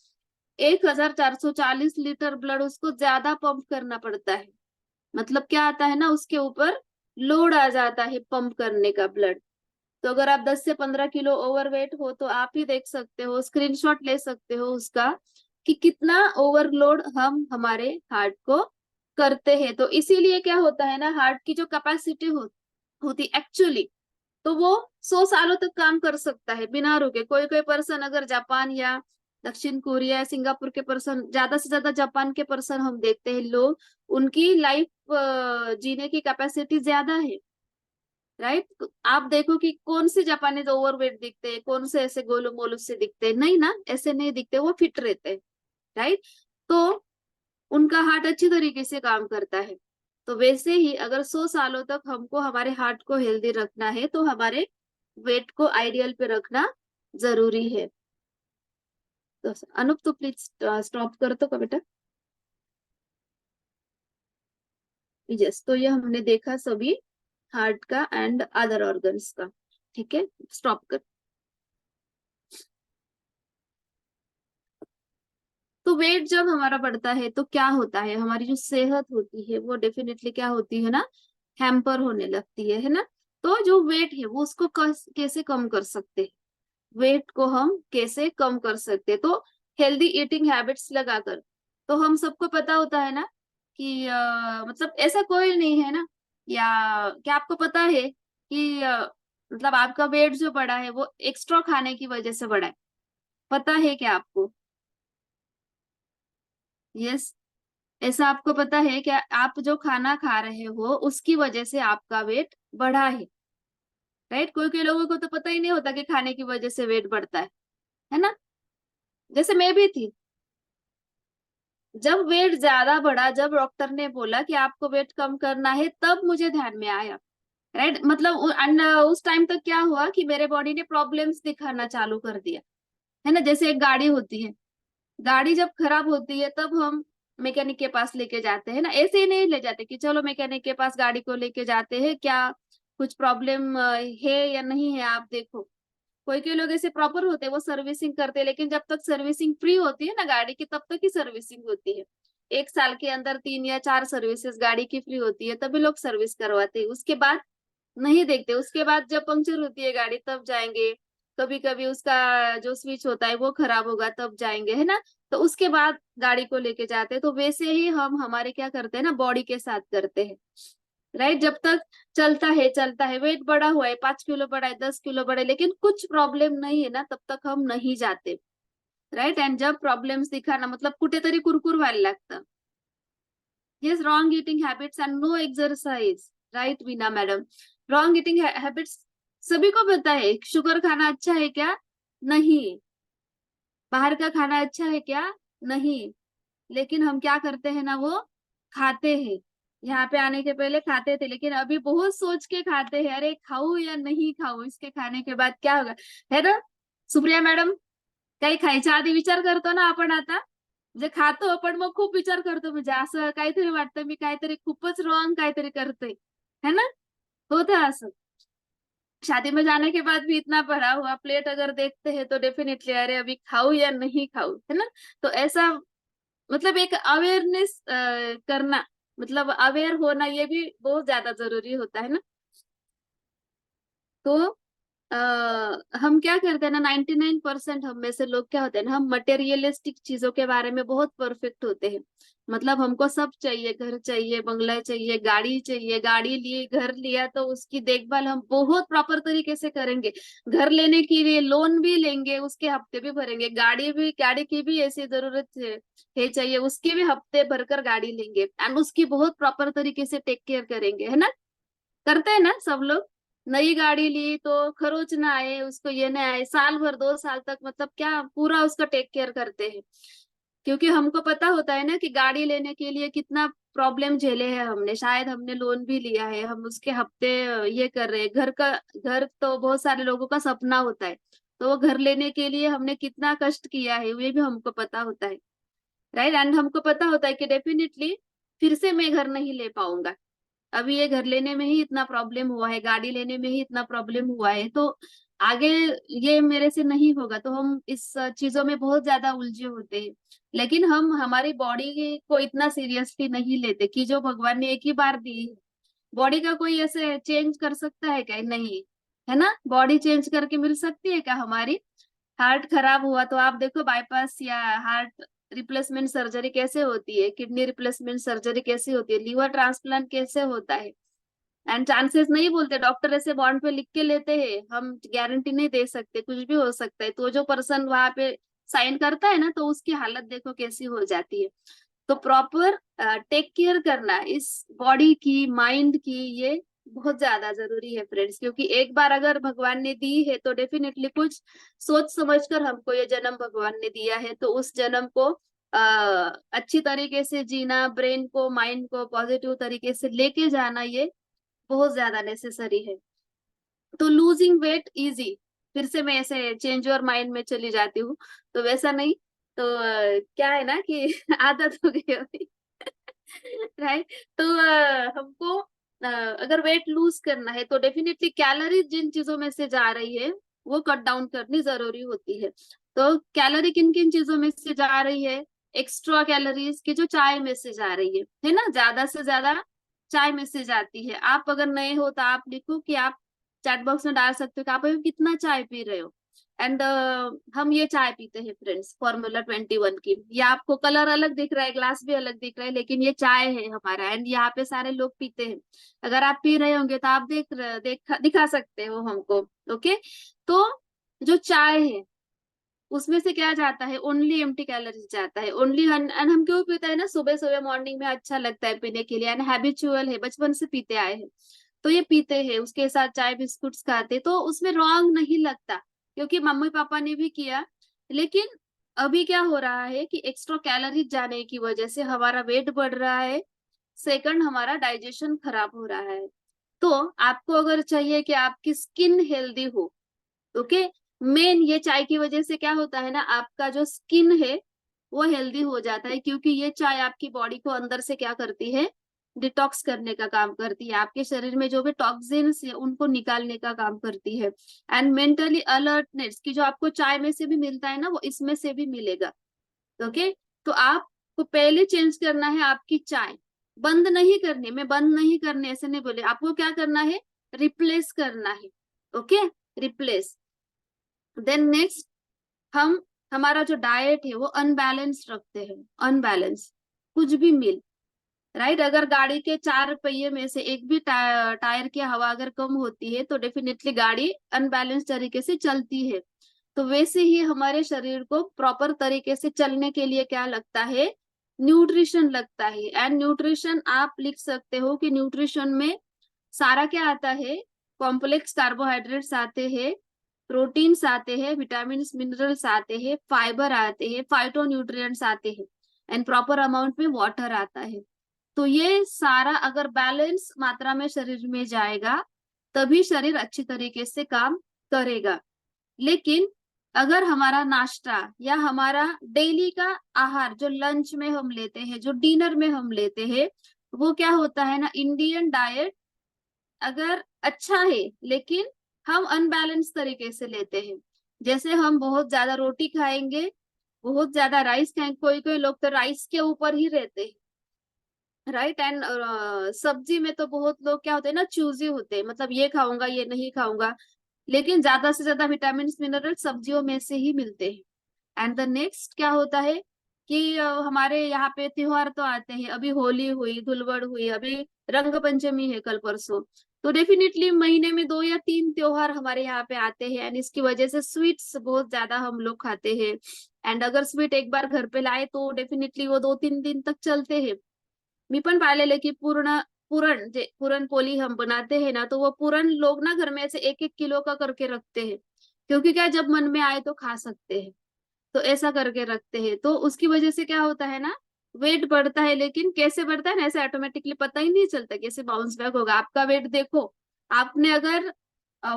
1440 लीटर ब्लड उसको ज्यादा पंप करना पड़ता है. मतलब क्या आता है ना, उसके ऊपर लोड आ जाता है पंप करने का ब्लड. तो अगर आप 10 से 15 किलो ओवरवेट हो, तो आप ही देख सकते हो, स्क्रीनशॉट ले सकते हो उसका कि कितना ओवरलोड हम हमारे हार्ट को करते हैं. तो इसीलिए क्या होता है ना, हार्ट की जो कैपेसिटी होती एक्चुअली, तो वो 100 सालों तक काम कर सकता है बिना रुके. कोई कोई पर्सन अगर जापान या दक्षिण कोरिया या सिंगापुर के पर्सन, ज्यादा से ज्यादा जापान के पर्सन हम देखते हैं लोग, उनकी लाइफ जीने की कैपेसिटी ज्यादा है. राइट. आप देखो कि कौन से जापानीज ओवरवेट दिखते हैं, कौन से ऐसे गोलू मोलू से दिखते हैं, नहीं ना, ऐसे नहीं दिखते, वो फिट रहते हैं. राइट. तो उनका हार्ट अच्छी तरीके से काम करता है. तो वैसे ही अगर 100 सालों तक हमको हमारे हार्ट को हेल्दी रखना है, तो हमारे वेट को आइडियल पे रखना जरूरी है. तो अनूप, तो प्लीज स्टॉप कर दो का बेटा. यस, तो ये हमने देखा सभी हार्ट का एंड अदर ऑर्गन्स का. ठीक है, स्टॉप कर. तो वेट जब हमारा बढ़ता है तो क्या होता है, हमारी जो सेहत होती है वो डेफिनेटली क्या होती है ना, हैम्पर होने लगती है ना. तो जो वेट है वो उसको कैसे कम कर सकते हैं, वेट को हम कैसे कम कर सकते हैं? तो हेल्दी ईटिंग हैबिट्स लगाकर. तो हम सबको पता होता है ना कि मतलब ऐसा कोई नहीं है ना, या क्या आपको पता है कि मतलब आपका वेट जो बढ़ा है वो एक्स्ट्रा खाने की वजह से बढ़ा है? पता है क्या आपको? यस. ऐसा आपको पता है क्या, आप जो खाना खा रहे हो उसकी वजह से आपका वेट बढ़ा है? राइट. कोई कोई लोगों को तो पता ही नहीं होता कि खाने की वजह से वेट बढ़ता है ना. जैसे मैं भी थी, जब वेट ज्यादा बढ़ा, जब डॉक्टर ने बोला कि आपको वेट कम करना है, तब मुझे ध्यान में आया. राइट. मतलब उस टाइम तक क्या हुआ कि मेरे बॉडी ने प्रॉब्लम्स दिखाना चालू कर दिया, है ना. जैसे एक गाड़ी होती है, गाड़ी जब खराब होती है तब हम मैकेनिक के पास लेके जाते हैं ना. ऐसे ही नहीं ले जाते कि चलो मैकेनिक के पास गाड़ी को लेके जाते हैं, क्या कुछ प्रॉब्लम है या नहीं है आप देखो. कोई कोई लोग ऐसे प्रॉपर होते हैं, वो सर्विसिंग करते हैं, लेकिन जब तक सर्विसिंग फ्री होती है ना गाड़ी की, तब तक ही सर्विसिंग होती है. 1 साल के अंदर 3 या 4 सर्विसेज गाड़ी की फ्री होती है, तभी लोग सर्विस करवाते हैं. उसके बाद नहीं देखते. उसके बाद जब पंक्चर होती है गाड़ी तब जाएंगे. कभी कभी उसका जो स्विच होता है वो खराब होगा तब जाएंगे, है ना. तो उसके बाद गाड़ी को लेके जाते हैं. तो वैसे ही हम हमारे क्या करते हैं ना, बॉडी के साथ करते हैं. राइट. जब तक चलता है चलता है, वेट बढ़ा हुआ है, 5 किलो बढ़ा है, 10 किलो बढ़ा है, लेकिन कुछ प्रॉब्लम नहीं है ना, तब तक हम नहीं जाते. राइट. एंड जब प्रॉब्लेम्स दिखाना मतलब कुठेतरी कुरकुर व्हायला लागतं. Yes. Wrong eating habits and no exercise. Right Veena madam. Wrong eating habits सभी को पता है. शुगर खाना अच्छा है क्या? नहीं. बाहर का खाना अच्छा है क्या? नहीं. लेकिन हम क्या करते हैं ना, वो खाते हैं. यहाँ पे आने के पहले खाते थे, लेकिन अभी बहुत सोच के खाते हैं, अरे खाऊ या नहीं खाऊ, इसके खाने के बाद क्या होगा, है ना. सुप्रिया मॅडम, काही खायच्या आधी विचार करतो ना आपण आता. म्हणजे खातो पण मग खूप विचार करतो, म्हणजे असं काहीतरी वाटतं मी काहीतरी खूपच रॉंग काहीतरी करते, है ना. होतं असं. शादी में जाने के बाद भी इतना भरा हुआ प्लेट अगर देखते हैं तो डेफिनेटली अरे अभी खाऊं या नहीं खाऊं, है ना। तो ऐसा मतलब एक अवेयरनेस करना, मतलब अवेयर होना, ये भी बहुत ज्यादा जरूरी होता है ना। तो हम क्या करते हैं ना, 99% हम में से लोग क्या होते हैं ना, हम मटेरियलिस्टिक चीजों के बारे में बहुत परफेक्ट होते हैं। मतलब हमको सब चाहिए, घर चाहिए, बंगला चाहिए, गाड़ी चाहिए, गाड़ी लिए, घर लिया तो उसकी देखभाल हम बहुत प्रॉपर तरीके से करेंगे। घर लेने के लिए लोन भी लेंगे, उसके हफ्ते भी भरेंगे, गाड़ी की भी ऐसी जरूरत है चाहिए, उसके भी हफ्ते भरकर गाड़ी लेंगे एंड उसकी बहुत प्रॉपर तरीके से टेक केयर करेंगे, है ना। करते हैं ना सब लोग। नई गाड़ी ली तो खरोच ना आए उसको, ये ना आए, साल भर 2 साल तक मतलब क्या पूरा उसका टेक केयर करते हैं। क्योंकि हमको पता होता है ना कि गाड़ी लेने के लिए कितना प्रॉब्लम झेले हैं हमने, शायद हमने लोन भी लिया है, हम उसके हफ्ते ये कर रहे हैं। घर तो बहुत सारे लोगों का सपना होता है, तो वो घर लेने के लिए हमने कितना कष्ट किया है ये भी हमको पता होता है, राइट। एंड हमको पता होता है कि डेफिनेटली फिर से मैं घर नहीं ले पाऊंगा, अभी ये घर लेने में ही इतना प्रॉब्लम हुआ है, गाड़ी लेने में ही इतना प्रॉब्लम हुआ है, तो आगे ये मेरे से नहीं होगा। तो हम इस चीजों में बहुत ज्यादा उलझे होते हैं। लेकिन हम हमारी बॉडी को इतना सीरियसली नहीं लेते कि जो भगवान ने एक ही बार दी है। बॉडी का कोई ऐसे चेंज कर सकता है क्या? नहीं, है ना। बॉडी चेंज करके मिल सकती है क्या हमारी? हार्ट खराब हुआ तो आप देखो बाईपास या हार्ट रिप्लेसमेंट सर्जरी कैसे होती है, किडनी रिप्लेसमेंट सर्जरी कैसे होती है, लीवर ट्रांसप्लांट कैसे होता है। एंड चांसेस नहीं बोलते डॉक्टर, ऐसे बॉन्ड पे लिख के लेते हैं, हम गारंटी नहीं दे सकते, कुछ भी हो सकता है। तो जो पर्सन वहां पे साइन करता है ना, तो उसकी हालत देखो कैसी हो जाती है। तो प्रॉपर टेक केयर करना इस बॉडी की, माइंड की, ये बहुत ज्यादा जरूरी है फ्रेंड्स। क्योंकि एक बार अगर भगवान ने दी है तो डेफिनेटली कुछ सोच समझ कर हमको ये जन्म भगवान ने दिया है, तो उस जन्म को अच्छी तरीके से जीना, ब्रेन को, माइंड को पॉजिटिव तरीके से लेके जाना, ये बहुत ज्यादा नेसेसरी है। तो लूजिंग वेट इजी, फिर से मैं ऐसे चेंज योर माइंड में चली जाती हूँ, तो वैसा नहीं। तो क्या है ना कि आदत हो गई अभी, राइट। तो हमको अगर वेट लूज करना है तो डेफिनेटली कैलोरी जिन चीजों में से जा रही है वो कट डाउन करनी जरूरी होती है। तो कैलोरी किन किन चीजों में से जा रही है? एक्स्ट्रा कैलोरीज की जो चाय में से जा रही है ना, ज्यादा से ज्यादा चाय में से जाती है। आप अगर नए हो तो आप लिखो कि आप चैट बॉक्स में डाल सकते हो कि आप अभी कितना चाय पी रहे हो। एंड हम ये चाय पीते हैं फ्रेंड्स, Formula 21 की। ये आपको कलर अलग दिख रहा है, ग्लास भी अलग दिख रहा है, लेकिन ये चाय है हमारा, एंड यहाँ पे सारे लोग पीते हैं। अगर आप पी रहे होंगे तो आप दिखा सकते हो हमको। ओके। तो जो चाय है उसमें से क्या जाता है? ओनली एम्प्टी कैलोरीज जाता है, ओनली। एंड हम क्यों पीते हैं ना, सुबह सुबह मॉर्निंग में अच्छा लगता है पीने के लिए, एंड हैबिचुअल है, बचपन से पीते आए हैं। तो ये पीते हैं, उसके साथ चाय बिस्कुट्स खाते, तो उसमें रॉन्ग नहीं लगता, क्योंकि मम्मी पापा ने भी किया। लेकिन अभी क्या हो रहा है कि एक्स्ट्रा कैलोरीज जाने की वजह से हमारा वेट बढ़ रहा है, सेकंड हमारा डाइजेशन खराब हो रहा है। तो आपको अगर चाहिए कि आपकी स्किन हेल्दी हो, ओके, मेन ये चाय की वजह से क्या होता है ना, आपका जो स्किन है वो हेल्दी हो जाता है। क्योंकि ये चाय आपकी बॉडी को अंदर से क्या करती है? डिटॉक्स करने का काम करती है, आपके शरीर में जो भी टॉक्सिन्स है उनको निकालने का काम करती है। एंड मेंटली अलर्टनेस की जो आपको चाय में से भी मिलता है ना, वो इसमें से भी मिलेगा। ओके। तो आपको पहले चेंज करना है आपकी चाय, बंद नहीं करनी। मैं बंद नहीं करने ऐसे नहीं बोले, आपको क्या करना है? रिप्लेस करना है। Okay, replace. देन नेक्स्ट, हम हमारा जो डाइट है वो अनबैलेंस रखते हैं, अनबैलेंस कुछ भी मिल, राइट। अगर गाड़ी के 4 पहिए में से एक भी टायर की हवा अगर कम होती है तो डेफिनेटली गाड़ी अनबैलेंस तरीके से चलती है। तो वैसे ही हमारे शरीर को प्रॉपर तरीके से चलने के लिए क्या लगता है? न्यूट्रिशन लगता है। एंड न्यूट्रिशन आप लिख सकते हो कि न्यूट्रिशन में सारा क्या आता है? कॉम्प्लेक्स कार्बोहाइड्रेट्स आते हैं, प्रोटीन्स आते हैं, विटामिन मिनरल्स आते हैं, फाइबर आते हैं, फाइटो न्यूट्रिएंट्स आते हैं, एंड प्रॉपर अमाउंट में वाटर आता है। तो ये सारा अगर बैलेंस मात्रा में शरीर में जाएगा तभी शरीर अच्छी तरीके से काम करेगा। लेकिन अगर हमारा नाश्ता या हमारा डेली का आहार जो लंच में हम लेते हैं, जो डिनर में हम लेते हैं, वो क्या होता है ना, इंडियन डाइट अगर अच्छा है लेकिन हम अनबैलेंस तरीके से लेते हैं। जैसे हम बहुत ज्यादा रोटी खाएंगे, बहुत ज्यादा राइस खाएंगे, कोई कोई लोग तो राइस के ऊपर ही रहते हैं, राइट। एंड सब्जी में तो बहुत लोग क्या होते हैं ना, चूजी होते हैं, मतलब ये खाऊंगा ये नहीं खाऊंगा, लेकिन ज्यादा से ज्यादा विटामिन मिनरल सब्जियों में से ही मिलते हैं। एंड द नेक्स्ट क्या होता है कि हमारे यहाँ पे त्योहार तो आते हैं, अभी होली हुई, धुलवड़ हुई, अभी रंग पंचमी है कल परसों। तो डेफिनेटली महीने में 2 या 3 त्योहार हमारे यहाँ पे आते हैं, एंड इसकी वजह से स्वीट्स बहुत ज्यादा हम लोग खाते हैं। एंड अगर स्वीट एक बार घर पे लाए तो डेफिनेटली वो 2-3 दिन तक चलते हैं। मी पण पाहिलेलं की पूर्ण पुरण जे पुरणपोळी हम बनाते हैं ना, तो वो पुरण लोग ना घर में ऐसे 1-1 किलो का करके रखते हैं, क्योंकि क्या, जब मन में आए तो खा सकते हैं। तो ऐसा करके रखते हैं, तो उसकी वजह से क्या होता है ना, वेट बढ़ता है। लेकिन कैसे बढ़ता है ना, ऐसे ऑटोमेटिकली पता ही नहीं चलता कैसे बाउंस बैक होगा आपका वेट। देखो, आपने अगर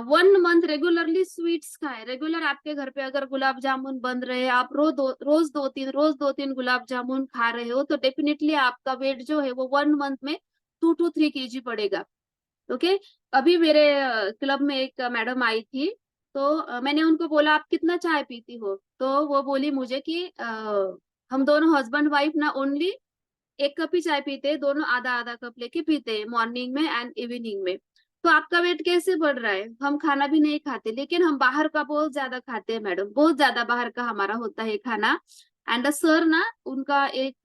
1 मंथ रेगुलरली स्वीट्स खाए, रेगुलर आपके घर पे अगर गुलाब जामुन बन रहे हैं, आप रोज दो तीन गुलाब जामुन खा रहे हो, तो डेफिनेटली आपका वेट जो है वो 1 मंथ में 2 to 3 kg पड़ेगा। ओके। अभी मेरे क्लब में एक मैडम आई थी, तो मैंने उनको बोला आप कितना चाय पीती हो, तो वो बोली मुझे कि हम दोनों हस्बैंड वाइफ ना ओनली 1 कप ही चाय पीते हैं, दोनों आधा आधा कप लेके पीते हैं मॉर्निंग में एंड इवनिंग में। तो आपका वेट कैसे बढ़ रहा है? हम खाना भी नहीं खाते, लेकिन हम बाहर का बहुत ज्यादा खाते हैं मैडम, बहुत ज्यादा बाहर का हमारा होता है खाना। एंड सर ना, उनका एक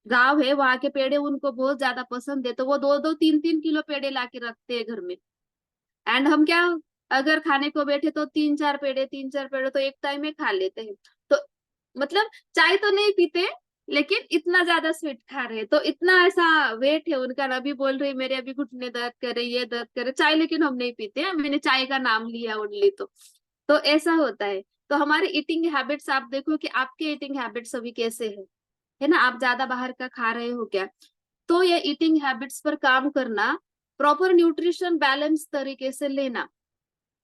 गांव है, वहां के पेड़े उनको बहुत ज्यादा पसंद है, तो वो 2-2 3-3 किलो पेड़े ला के रखते हैं घर में। एंड हम क्या, अगर खाने को बैठे तो 3-4 पेड़े तो एक टाइम में खा लेते हैं। तो मतलब चाय तो नहीं पीते, लेकिन इतना ज्यादा स्वीट खा रहे हैं, तो इतना ऐसा वेट है उनका ना। अभी बोल रही मेरे अभी घुटने दर्द करे, ये दर्द करे, चाय लेकिन हम नहीं पीते हैं, मैंने चाय का नाम लिया ओनली। तो ऐसा होता है। तो हमारे ईटिंग हैबिट्स आप देखो कि आपके ईटिंग हैबिट्स अभी कैसे है ना, आप ज्यादा बाहर का खा रहे हो क्या? तो ये ईटिंग हैबिट्स पर काम करना, प्रॉपर न्यूट्रिशन बैलेंस तरीके से लेना।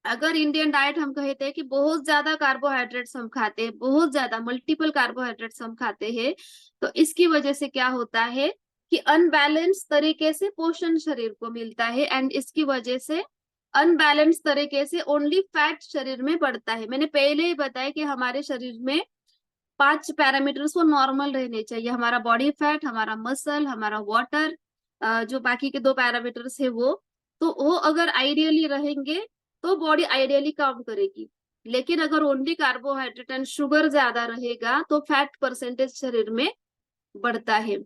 अगर इंडियन डाइट हम कहते हैं कि बहुत ज्यादा कार्बोहाइड्रेट्स हम खाते हैं, बहुत ज्यादा मल्टीपल कार्बोहाइड्रेट्स हम खाते हैं, तो इसकी वजह से क्या होता है कि अनबैलेंस तरीके से पोषण शरीर को मिलता है, एंड इसकी वजह से अनबैलेंस तरीके से ओनली फैट शरीर में बढ़ता है। मैंने पहले ही बताया कि हमारे शरीर में 5 पैरामीटर्स वो नॉर्मल रहने चाहिए, हमारा बॉडी फैट, हमारा मसल, हमारा वाटर, जो बाकी के 2 पैरामीटर्स है वो। तो वो अगर आइडियली रहेंगे तो बॉडी आइडियली काम करेगी। लेकिन अगर ओनली कार्बोहाइड्रेट एंड शुगर ज्यादा रहेगा तो फैट परसेंटेज शरीर में बढ़ता है।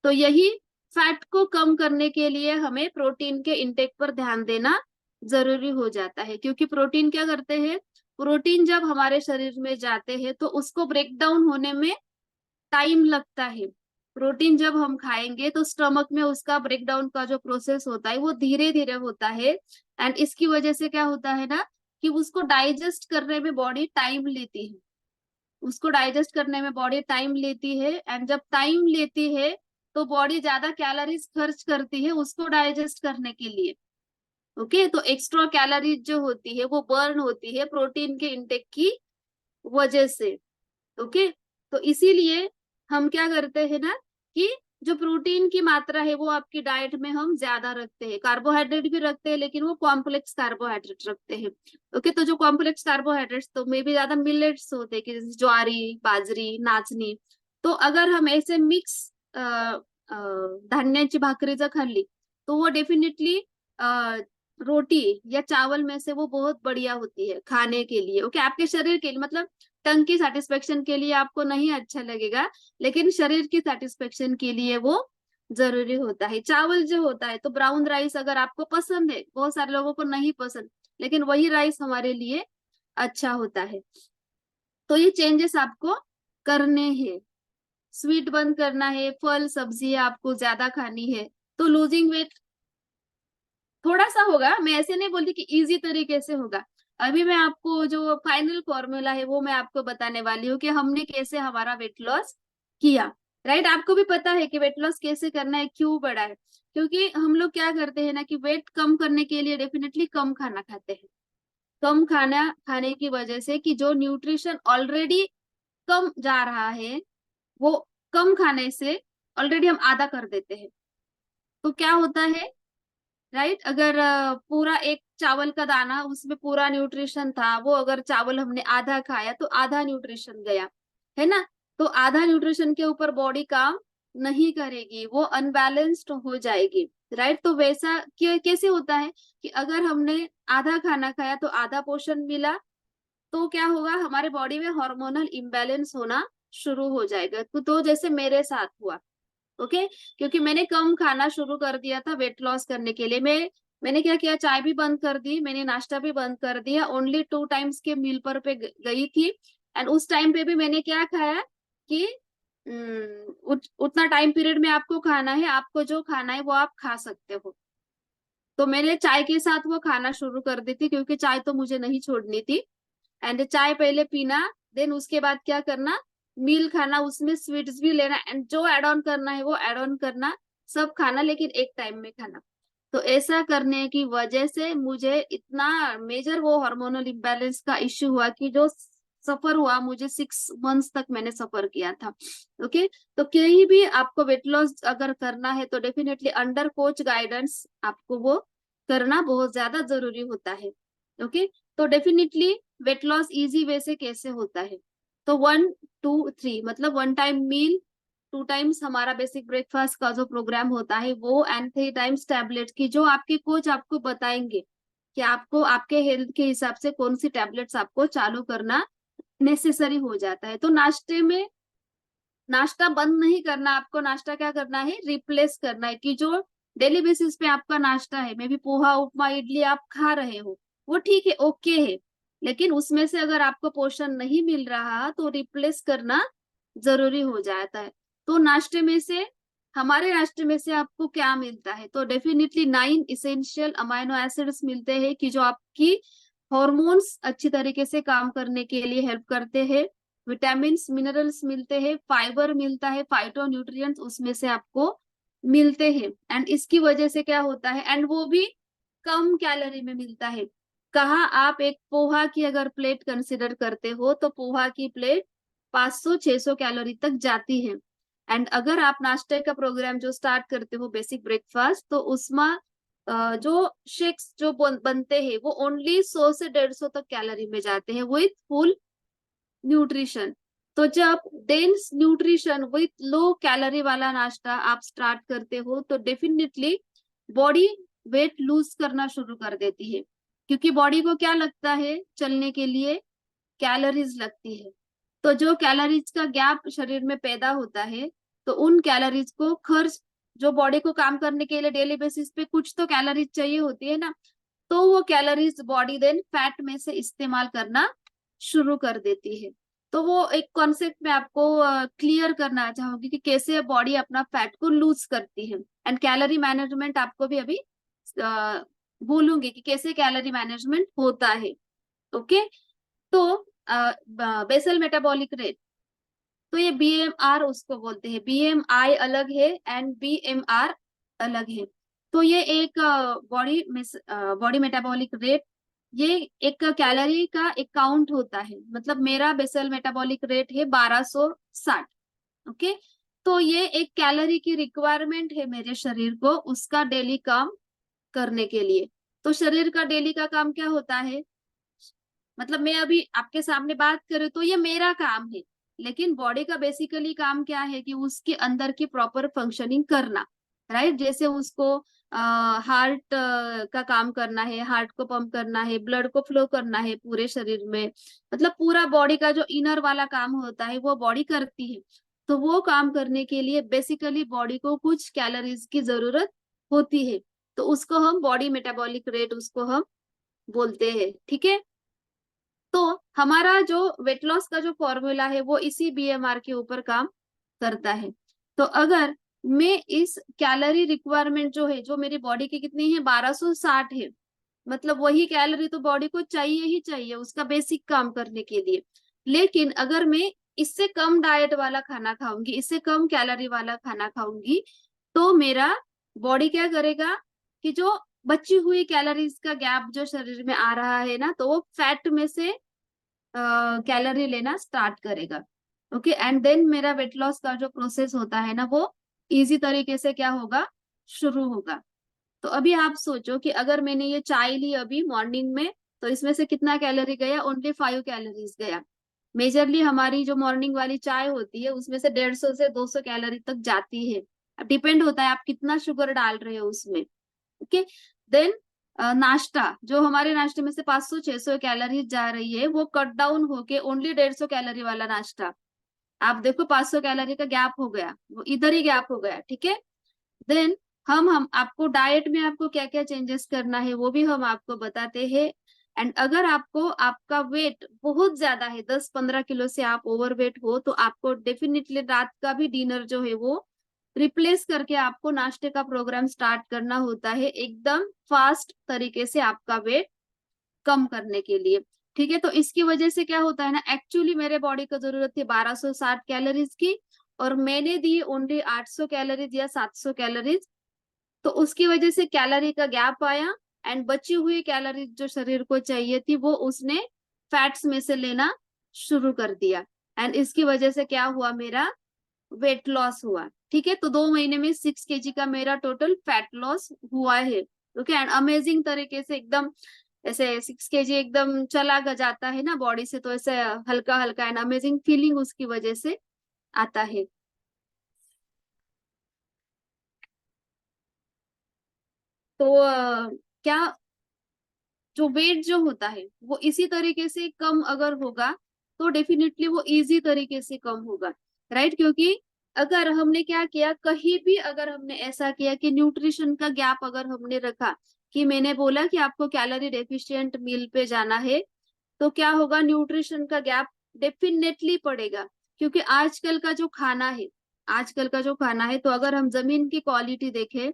तो यही फैट को कम करने के लिए हमें प्रोटीन के इंटेक पर ध्यान देना जरूरी हो जाता है, क्योंकि प्रोटीन क्या करते हैं, प्रोटीन जब हमारे शरीर में जाते हैं तो उसको ब्रेक डाउन होने में टाइम लगता है। प्रोटीन जब हम खाएंगे तो स्टमक में उसका ब्रेक डाउन का जो प्रोसेस होता है वो धीरे धीरे होता है, एंड इसकी वजह से क्या होता है ना, कि उसको डाइजेस्ट करने में बॉडी टाइम लेती है, उसको डाइजेस्ट करने में बॉडी टाइम लेती है। एंड जब टाइम लेती है तो बॉडी ज्यादा कैलोरीज खर्च करती है उसको डाइजेस्ट करने के लिए। ओके। तो एक्स्ट्रा कैलोरीज जो होती है वो बर्न होती है प्रोटीन के इंटेक की वजह से। ओके। तो इसीलिए हम क्या करते हैं ना, कि जो प्रोटीन की मात्रा है वो आपकी डाइट में हम ज्यादा रखते हैं, कार्बोहाइड्रेट भी रखते हैं लेकिन वो कॉम्प्लेक्स कार्बोहाइड्रेट रखते हैं। ओके। तो जो कॉम्प्लेक्स कार्बोहाइड्रेट्स तो में भी ज्यादा मिलेट्स होते हैं, कि जैसे ज्वारी, बाजरी, नाचनी। तो अगर हम ऐसे मिक्स धान्याची भाकरी जर खाल्ली तो वो डेफिनेटली रोटी या चावल में से वो बहुत बढ़िया होती है खाने के लिए। ओके। आपके शरीर के लिए, मतलब टंग की सेटिस्फेक्शन के लिए आपको नहीं अच्छा लगेगा, लेकिन शरीर की सेटिस्फेक्शन के लिए वो जरूरी होता है। चावल जो होता है, तो ब्राउन राइस अगर आपको पसंद है, बहुत सारे लोगों को नहीं पसंद, लेकिन वही राइस हमारे लिए अच्छा होता है। तो ये चेंजेस आपको करने हैं, स्वीट बंद करना है, फल सब्जी आपको ज्यादा खानी है, तो लूजिंग वेट थोड़ा सा होगा। मैं ऐसे नहीं बोलती कि इजी तरीके से होगा। अभी मैं आपको जो फाइनल फॉर्मूला है वो मैं आपको बताने वाली हूँ कि हमने कैसे हमारा वेट लॉस किया। राइट। आपको भी पता है कि वेट लॉस कैसे करना है, क्यों बढ़ा है, क्योंकि हम लोग क्या करते हैं ना, कि वेट कम करने के लिए डेफिनेटली कम खाना खाते हैं। कम खाना खाने की वजह से कि जो न्यूट्रिशन ऑलरेडी कम जा रहा है, वो कम खाने से ऑलरेडी हम आधा कर देते हैं। तो क्या होता है, राइट। अगर पूरा एक चावल का दाना उसमें पूरा न्यूट्रिशन था, वो अगर चावल हमने आधा खाया तो आधा न्यूट्रिशन गया, है ना। तो आधा न्यूट्रिशन के ऊपर बॉडी काम नहीं करेगी, वो अनबैलेंस्ड हो जाएगी, राइट। तो वैसा कैसे होता है कि अगर हमने आधा खाना खाया तो आधा पोषण मिला, तो क्या होगा, हमारे बॉडी में हार्मोनल इम्बैलेंस होना शुरू हो जाएगा। तो जैसे मेरे साथ हुआ, ओके। क्योंकि मैंने कम खाना शुरू कर दिया था वेट लॉस करने के लिए। मैंने क्या किया, चाय भी बंद कर दी, मैंने नाश्ता भी बंद कर दिया, ओनली 2 टाइम्स के मील पर पे गई थी। एंड उस टाइम पे भी मैंने क्या खाया कि उतना टाइम पीरियड में आपको खाना है, आपको जो खाना है वो आप खा सकते हो। तो मैंने चाय के साथ वो खाना शुरू कर दी थी, क्योंकि चाय तो मुझे नहीं छोड़नी थी। एंड चाय पहले पीना, देन उसके बाद क्या करना, मील खाना, उसमें स्वीट्स भी लेना, एंड जो एड ऑन करना है वो एड ऑन करना, सब खाना, लेकिन एक टाइम में खाना। तो ऐसा करने की वजह से मुझे इतना मेजर वो हार्मोनल इम्बैलेंस का इश्यू हुआ कि जो सफर हुआ, मुझे 6 मंथ्स तक मैंने सफर किया था। ओके। तो कहीं भी आपको वेट लॉस अगर करना है तो डेफिनेटली अंडर कोच गाइडेंस आपको वो करना बहुत ज्यादा जरूरी होता है। ओके। तो definitely weight loss easy way से कैसे होता है, तो 1 2 3 मतलब 1 टाइम मील, 2 टाइम्स हमारा बेसिक ब्रेकफास्ट का जो प्रोग्राम होता है वो, एंड 3 टाइम्स टैबलेट की, जो आपके कोच आपको बताएंगे कि आपको आपके हेल्थ के हिसाब से कौन सी टैबलेट्स आपको चालू करना नेसेसरी हो जाता है। तो नाश्ते में नाश्ता बंद नहीं करना, आपको नाश्ता क्या करना है, रिप्लेस करना है। कि जो डेली बेसिस पे आपका नाश्ता है, मे बी पोहा उपमा इडली आप खा रहे हो, वो ठीक है, ओके है, लेकिन उसमें से अगर आपको पोषण नहीं मिल रहा तो रिप्लेस करना जरूरी हो जाता है। तो नाश्ते में से, हमारे नाश्ते में से आपको क्या मिलता है, तो डेफिनेटली 9 इसेंशियल अमाइनो एसिड्स मिलते हैं, कि जो आपकी हॉर्मोन्स अच्छी तरीके से काम करने के लिए हेल्प करते हैं। विटामिन मिनरल्स मिलते हैं, फाइबर मिलता है, फाइटो न्यूट्रिएंट्स उसमें से आपको मिलते हैं। एंड इसकी वजह से क्या होता है, एंड वो भी कम कैलोरी में मिलता है। कहा, आप एक पोहा की अगर प्लेट कंसिडर करते हो तो पोहा की प्लेट 500 600 कैलोरी तक जाती है। एंड अगर आप नाश्ते का प्रोग्राम जो स्टार्ट करते हो बेसिक ब्रेकफास्ट, तो उसमें जो शेक्स जो बनते हैं वो ओनली 100 से 150 तक कैलोरी में जाते हैं विथ फुल न्यूट्रिशन। तो जब dense nutrition with low calorie वाला नाश्ता आप स्टार्ट करते हो तो डेफिनेटली बॉडी वेट लूज करना शुरू कर देती है, क्योंकि बॉडी को क्या लगता है, चलने के लिए कैलोरीज लगती है। तो जो कैलोरीज का गैप शरीर में पैदा होता है, तो उन कैलोरीज को खर्च, जो बॉडी को काम करने के लिए डेली बेसिस पे कुछ तो कैलोरीज चाहिए होती है ना, तो वो कैलोरीज बॉडी देन फैट में से इस्तेमाल करना शुरू कर देती है। तो वो एक कॉन्सेप्ट में आपको क्लियर करना चाहूंगी कि कैसे बॉडी अपना फैट को लूज करती है। एंड कैलोरी मैनेजमेंट आपको भी अभी बोलूंगी कि कैसे कैलोरी मैनेजमेंट होता है। ओके। तो बेसल मेटाबॉलिक रेट, तो ये बीएमआर उसको बोलते हैं, बीएमआई अलग है एंड बीएमआर अलग है। तो ये एक बॉडी मेटाबॉलिक रेट, ये एक कैलोरी का एक काउंट होता है। मतलब मेरा बेसल मेटाबॉलिक रेट है 1260। ओके। तो ये एक कैलोरी की रिक्वायरमेंट है मेरे शरीर को, उसका डेली काम करने के लिए। तो शरीर का डेली का काम क्या होता है, मतलब मैं अभी आपके सामने बात करूँ तो ये मेरा काम है, लेकिन बॉडी का बेसिकली काम क्या है कि उसके अंदर की प्रॉपर फंक्शनिंग करना, राइट। जैसे उसको हार्ट का काम करना है, हार्ट को पंप करना है, ब्लड को फ्लो करना है पूरे शरीर में, मतलब पूरा बॉडी का जो इनर वाला काम होता है वो बॉडी करती है। तो वो काम करने के लिए बेसिकली बॉडी को कुछ कैलोरीज की जरूरत होती है, तो उसको हम बॉडी मेटाबॉलिक रेट उसको हम बोलते हैं, ठीक है। तो हमारा जो वेट लॉस का जो फॉर्मूला है वो इसी बीएमआर के ऊपर काम करता है। तो अगर मैं इस कैलोरी रिक्वायरमेंट जो है, जो मेरी बॉडी की कितनी है, 1260 है, मतलब वही कैलोरी तो बॉडी को चाहिए ही चाहिए उसका बेसिक काम करने के लिए। लेकिन अगर मैं इससे कम डाइट वाला खाना खाऊंगी, इससे कम कैलोरी वाला खाना खाऊंगी, तो मेरा बॉडी क्या करेगा कि जो बची हुई कैलोरीज का गैप जो शरीर में आ रहा है ना, तो वो फैट में से कैलोरी लेना स्टार्ट करेगा। ओके। एंड देन मेरा वेट लॉस का जो प्रोसेस होता है ना, वो इजी तरीके से क्या होगा, शुरू होगा। तो अभी आप सोचो कि अगर मैंने ये चाय ली अभी मॉर्निंग में, तो इसमें से कितना कैलोरी गया? ओनली 5 कैलोरीज गया। मेजरली हमारी जो मॉर्निंग वाली चाय होती है उसमें से 150 से 200 कैलोरी तक जाती है। अब डिपेंड होता है आप कितना शुगर डाल रहे हो उसमें। ओके। देन नाश्ता, जो हमारे नाश्ते में से 500-600 कैलोरीज जा रही है, वो कट डाउन होके ओनली 150 कैलोरी वाला नाश्ता। आप देखो 500 कैलोरी का गैप हो गया, वो इधर ही गैप हो गया, ठीक है। देन हम आपको डाइट में आपको क्या क्या चेंजेस करना है वो भी हम आपको बताते हैं। एंड अगर आपको आपका वेट बहुत ज्यादा है, 10-15 किलो से आप ओवरवेट हो, तो आपको डेफिनेटली रात का भी डिनर जो है वो रिप्लेस करके आपको नाश्ते का प्रोग्राम स्टार्ट करना होता है, एकदम फास्ट तरीके से आपका वेट कम करने के लिए। ठीक है, तो इसकी वजह से क्या होता है ना, एक्चुअली मेरे बॉडी को जरूरत थी 1260 कैलोरीज की, और मैंने दी ओनली 800 कैलोरीज या 700 कैलोरीज। तो उसकी वजह से कैलोरी का गैप आया, एंड बची हुई कैलोरीज जो शरीर को चाहिए थी वो उसने फैट्स में से लेना शुरू कर दिया। एंड इसकी वजह से क्या हुआ, मेरा वेट लॉस हुआ। ठीक है, तो 2 महीने में 6 kg का मेरा टोटल फैट लॉस हुआ है। ओके, एंड अमेजिंग तरीके से एकदम ऐसे 6 kg एकदम चला जाता है ना बॉडी से, तो ऐसे हल्का हल्का एंड अमेजिंग फीलिंग उसकी वजह से आता है। तो क्या, जो वेट जो होता है वो इसी तरीके से कम अगर होगा तो डेफिनेटली वो इजी तरीके से कम होगा, राइट। क्योंकि अगर हमने क्या किया, कहीं भी अगर हमने ऐसा किया कि न्यूट्रिशन का गैप अगर हमने रखा, कि मैंने बोला कि आपको कैलोरी डेफिशिएंट मील पे जाना है, तो क्या होगा, न्यूट्रिशन का गैप डेफिनेटली पड़ेगा। क्योंकि आजकल का जो खाना है, तो अगर हम जमीन की क्वालिटी देखें,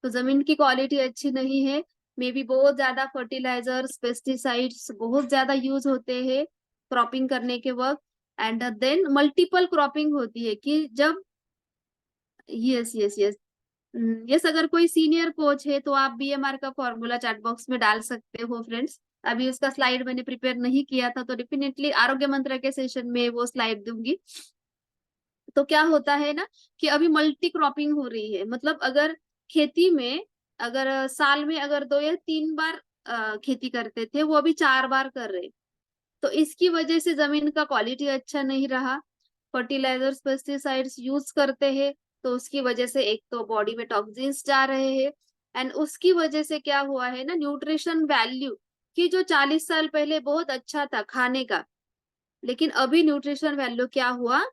तो जमीन की क्वालिटी अच्छी नहीं है। मे बी बहुत ज्यादा फर्टिलाइजर्स, पेस्टिसाइड्स बहुत ज्यादा यूज होते हैं क्रॉपिंग करने के वक्त। एंड देन मल्टीपल क्रॉपिंग होती है कि जब, यस यस यस, यस, अगर कोई सीनियर कोच है तो आप बीएमआर का फॉर्मूला चैट बॉक्स में डाल सकते हो फ्रेंड्स। अभी उसका स्लाइड मैंने प्रिपेयर नहीं किया था, तो डेफिनेटली आरोग्य मंत्र के सेशन में वो स्लाइड दूंगी। तो क्या होता है ना, कि अभी मल्टी क्रॉपिंग हो रही है, मतलब अगर खेती में, अगर साल में अगर 2 या 3 बार खेती करते थे, वो अभी 4 बार कर रहे। तो इसकी वजह से जमीन का क्वालिटी अच्छा नहीं रहा, फर्टिलाइजर्स पेस्टिसाइड्स यूज करते हैं, तो उसकी वजह से एक तो बॉडी में टॉक्सिन्स जा रहे हैं। एंड उसकी वजह से क्या हुआ है ना, न्यूट्रिशन वैल्यू कि जो 40 साल पहले बहुत अच्छा था खाने का, लेकिन अभी न्यूट्रिशन वैल्यू क्या हुआ,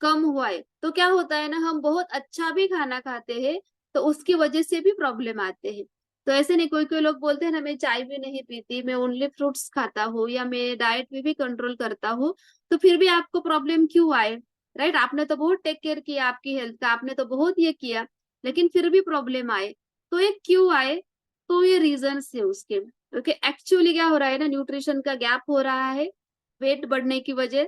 कम हुआ है। तो क्या होता है ना, हम बहुत अच्छा भी खाना खाते हैं तो उसकी वजह से भी प्रॉब्लम आते हैं। तो ऐसे नहीं, कोई कोई लोग बोलते हैं ना, मैं चाय भी नहीं पीती, मैं ओनली फ्रूट्स खाता हूँ, या मैं डाइट में भी कंट्रोल करता हूँ, तो फिर भी आपको प्रॉब्लम क्यों आए, राइट। आपने तो बहुत टेक केयर किया आपकी हेल्थ का, आपने तो बहुत ये किया, लेकिन फिर भी प्रॉब्लम आए, तो ये क्यों आए? तो ये रीजन है उसके। ओके, एक्चुअली क्या हो रहा है ना, न्यूट्रिशन का गैप हो रहा है, वेट बढ़ने की वजह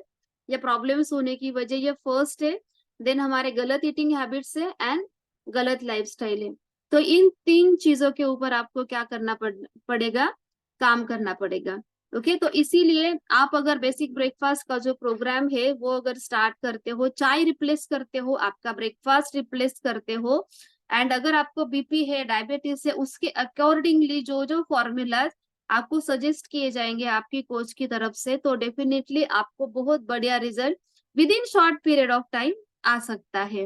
या प्रॉब्लम्स होने की वजह, ये फर्स्ट है। देन हमारे गलत ईटिंग हैबिट्स है, एंड गलत लाइफस्टाइल है। तो इन 3 चीजों के ऊपर आपको क्या करना पड़ेगा, काम करना पड़ेगा। ओके, तो इसीलिए आप अगर बेसिक ब्रेकफास्ट का जो प्रोग्राम है वो अगर स्टार्ट करते हो, चाय रिप्लेस करते हो, आपका ब्रेकफास्ट रिप्लेस करते हो, एंड अगर आपको बीपी है, डायबिटीज है, उसके अकॉर्डिंगली जो जो फॉर्मूला आपको सजेस्ट किए जाएंगे आपकी कोच की तरफ से, तो डेफिनेटली आपको बहुत बढ़िया result within short period of time आ सकता है।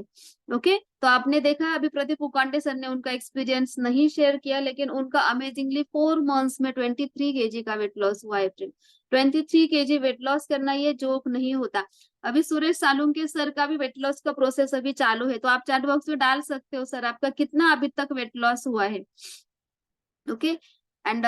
ओके, तो आपने देखा अभी प्रदीप उकांडे सर ने उनका एक्सपीरियंस नहीं शेयर किया, लेकिन उनका अमेजिंगली 4 मंथ्स में 23 kg का वेट लॉस हुआ है फ्रेंड। 23 kg वेट लॉस करना ये जोक नहीं होता। अभी सुरेश सालुंके सर का भी वेट लॉस का प्रोसेस अभी चालू है, तो आप चैट बॉक्स में डाल सकते हो सर आपका कितना अभी तक वेट लॉस हुआ है। Okay, and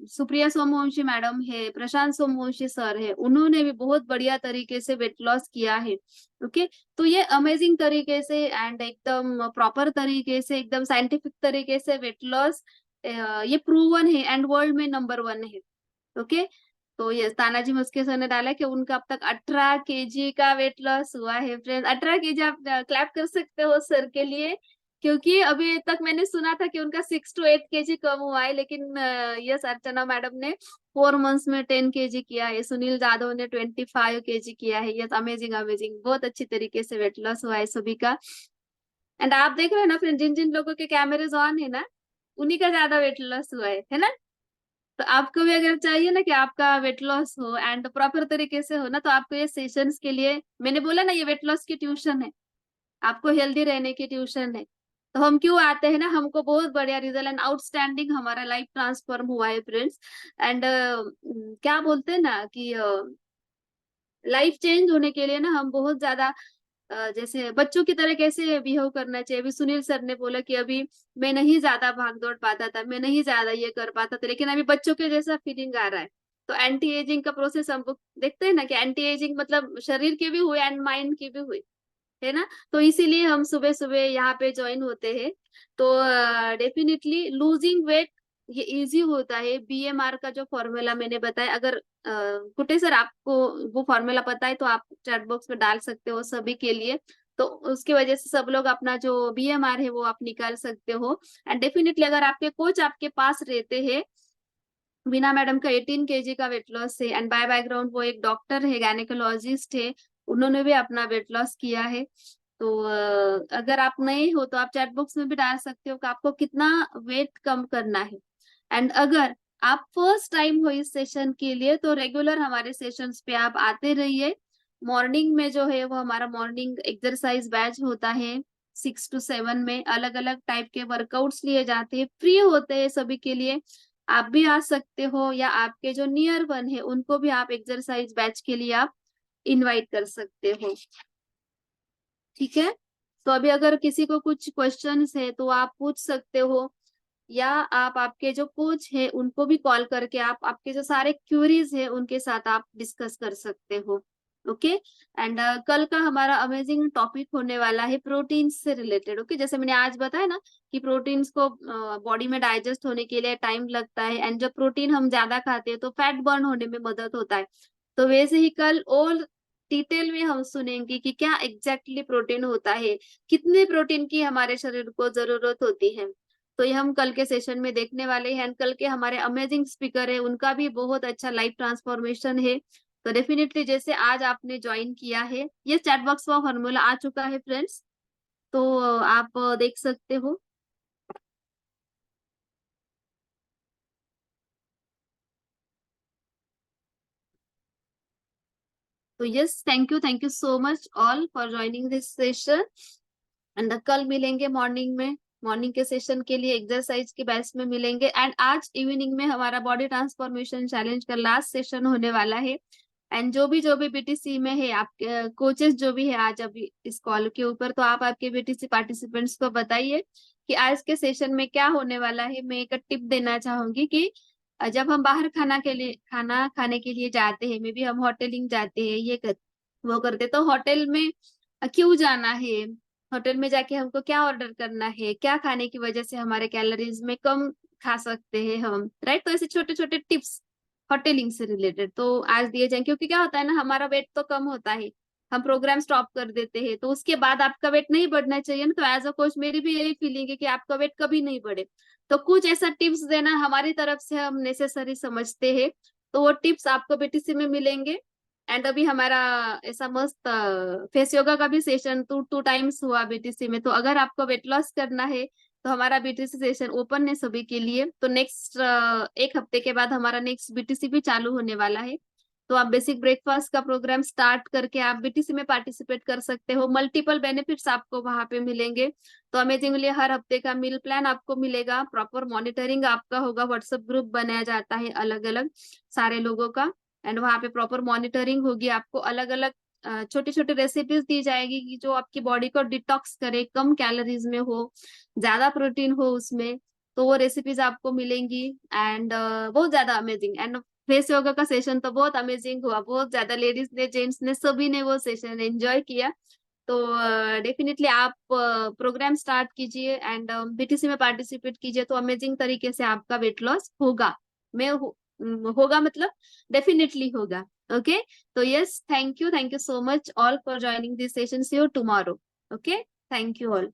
Supriya Somvanshi madam है, प्रशांत सोमवंशी सर है, उन्होंने भी बहुत बढ़िया तरीके से वेट लॉस किया है। ओके, तो ये अमेजिंग तरीके से एंड एकदम प्रॉपर तरीके से, एकदम साइंटिफिक तरीके से वेट लॉस ये प्रूवन है एंड वर्ल्ड में नंबर 1 है। ओके, तो ये तानाजी मस्के सर ने डाला कि उनका अब तक 18 kg का वेट लॉस हुआ है फ्रेंड। 18 kg, आप क्लैप कर सकते हो सर के लिए, क्योंकि अभी तक मैंने सुना था कि उनका 6 to 8 kg कम हुआ है, लेकिन यस, अर्चना मैडम ने 4 मंथ्स में 10 kg किया है, सुनील जाधव ने 25 kg किया है। यस, अमेजिंग अमेजिंग, बहुत अच्छी तरीके से वेट लॉस हुआ है सभी का। एंड आप देख रहे हो ना फ्रेंड, जिन जिन लोगों के कैमरेज ऑन है ना, उन्हीं का ज्यादा वेट लॉस हुआ है ना। तो आपको भी अगर चाहिए ना कि आपका वेट लॉस हो एंड प्रॉपर तरीके से हो ना, तो आपको ये सेशंस के लिए, मैंने बोला ना ये वेट लॉस की ट्यूशन है, आपको हेल्दी रहने की ट्यूशन है। तो हम क्यों आते हैं ना, हमको बहुत बढ़िया रिजल्ट एंड आउटस्टैंडिंग हमारा लाइफ ट्रांसफॉर्म हुआ है फ्रेंड्स। एंड क्या बोलते हैं ना कि लाइफ चेंज होने के लिए ना हम बहुत ज्यादा जैसे बच्चों की तरह कैसे बिहेव करना चाहिए। अभी सुनील सर ने बोला कि अभी मैं नहीं ज्यादा भाग दौड़ पाता था, मैं नहीं ज्यादा ये कर पाता था, लेकिन अभी बच्चों के जैसा फीलिंग आ रहा है। तो एंटी एजिंग का प्रोसेस हम देखते हैं ना कि एंटी एजिंग मतलब शरीर की भी हुई एंड माइंड की भी हुई, है ना। तो इसीलिए हम सुबह सुबह यहाँ पे ज्वाइन होते हैं। तो डेफिनेटली लूजिंग वेट ये इजी होता है। बीएमआर का जो फॉर्मूला मैंने बताया, अगर कुटे सर आपको वो फॉर्मूला पता है तो आप चैट बॉक्स में डाल सकते हो सभी के लिए। तो उसकी वजह से सब लोग अपना जो बीएमआर है वो आप निकाल सकते हो। एंड डेफिनेटली अगर आपके कोच आपके पास रहते हैं, बीना मैडम का 18 kg का वेट लॉस है एंड बाय बैकग्राउंड वो एक डॉक्टर है, गायनेकोलॉजिस्ट है, उन्होंने भी अपना वेट लॉस किया है। तो अगर आप नए हो तो आप चैट बॉक्स में भी डाल सकते हो कि आपको कितना वेट कम करना है। एंड अगर आप फर्स्ट टाइम हो इस सेशन के लिए तो रेगुलर हमारे सेशंस पे आप आते रहिए। मॉर्निंग में जो है वो हमारा मॉर्निंग एक्सरसाइज बैच होता है, 6 to 7 में अलग अलग टाइप के वर्कआउट्स लिए जाते हैं, फ्री होते हैं सभी के लिए। आप भी आ सकते हो या आपके जो नियर वन है उनको भी आप एक्सरसाइज बैच के लिए आप इनवाइट कर सकते हो। ठीक है। तो अभी अगर किसी को कुछ क्वेश्चंस है तो आप पूछ सकते हो, या आप आपके जो कोच है उनको भी कॉल करके आप आपके जो सारे क्यूरीज है उनके साथ आप डिस्कस कर सकते हो। ओके। एंड कल का हमारा अमेजिंग टॉपिक होने वाला है प्रोटीन से रिलेटेड। ओके, जैसे मैंने आज बताया ना कि प्रोटीन्स को बॉडी में डाइजेस्ट होने के लिए टाइम लगता है एंड जब प्रोटीन हम ज्यादा खाते हैं तो फैट बर्न होने में मदद होता है। तो वैसे ही कल और डिटेल में हम सुनेंगे कि क्या एग्जैक्टली प्रोटीन होता है, कितने प्रोटीन की हमारे शरीर को जरूरत होती है। तो ये हम कल के सेशन में देखने वाले हैं। कल के हमारे अमेजिंग स्पीकर है, उनका भी बहुत अच्छा लाइफ ट्रांसफॉर्मेशन है। तो डेफिनेटली जैसे आज आपने ज्वाइन किया है, ये चैट बॉक्स का फॉर्मूला आ चुका है फ्रेंड्स, तो आप देख सकते हो। तो yes, thank you so much all for joining this session. And कल मिलेंगे मॉर्निंग में, मॉर्निंग के सेशन के लिए एक्सरसाइज के बैच में मिलेंगे। एंड आज इवनिंग में हमारा बॉडी ट्रांसफॉर्मेशन चैलेंज का लास्ट सेशन होने वाला है। एंड जो भी बीटीसी में है, आपके कोचेस जो भी है आज अभी इस कॉल के ऊपर, तो आप आपके बीटीसी पार्टिसिपेंट्स को बताइए कि आज के सेशन में क्या होने वाला है। मैं एक टिप देना चाहूंगी कि जब हम बाहर खाना खाने के लिए जाते हैं, मे बी हम होटलिंग जाते हैं, वो करते, तो होटल में क्यों जाना है, होटल में जाके हमको क्या ऑर्डर करना है, क्या खाने की वजह से हमारे कैलोरीज में कम खा सकते हैं हम, राइट। तो ऐसे छोटे छोटे टिप्स होटलिंग से रिलेटेड तो आज दिए जाएंगे। क्योंकि क्या होता है ना, हमारा वेट तो कम होता है, हम प्रोग्राम स्टॉप कर देते हैं, तो उसके बाद आपका वेट नहीं बढ़ना चाहिए ना। तो एज अ कोच मेरी भी यही फीलिंग है कि आपका वेट कभी नहीं बढ़े। तो कुछ ऐसा टिप्स देना हमारी तरफ से हम नेसेसरी समझते हैं। तो वो टिप्स आपको बीटीसी में मिलेंगे। एंड अभी हमारा ऐसा मस्त फेस योगा का भी सेशन 2 टाइम्स हुआ बीटीसी में। तो अगर आपको वेट लॉस करना है तो हमारा बीटीसी सेशन ओपन है सभी के लिए। तो नेक्स्ट एक हफ्ते के बाद हमारा नेक्स्ट बीटीसी भी चालू होने वाला है। तो आप बेसिक ब्रेकफास्ट का प्रोग्राम स्टार्ट करके आप बीटीसी में पार्टिसिपेट कर सकते हो। मल्टीपल बेनिफिट्स आपको वहां पे मिलेंगे। तो अमेजिंगली हर हफ्ते का मील प्लान आपको मिलेगा, प्रॉपर मॉनिटरिंग आपका होगा, व्हाट्सएप ग्रुप बनाया जाता है अलग अलग सारे लोगों का। एंड वहां पे प्रॉपर मॉनिटरिंग होगी, आपको अलग अलग छोटी छोटी रेसिपीज दी जाएगी कि जो आपकी बॉडी को डिटॉक्स करे, कम कैलोरीज में हो, ज्यादा प्रोटीन हो उसमें। तो वो रेसिपीज आपको मिलेंगी। एंड बहुत ज्यादा अमेजिंग। एंड फेस योगा का सेशन तो बहुत अमेजिंग हुआ, बहुत ज्यादा लेडीज ने जेंट्स ने सभी ने वो सेशन एंजॉय किया। तो डेफिनेटली आप प्रोग्राम स्टार्ट कीजिए एंड बीटीसी में पार्टिसिपेट कीजिए, तो अमेजिंग तरीके से आपका वेट लॉस होगा। मैं होगा मतलब डेफिनेटली होगा। ओके। तो yes, thank you so much all for joining this session. See you tomorrow. Okay, thank you all.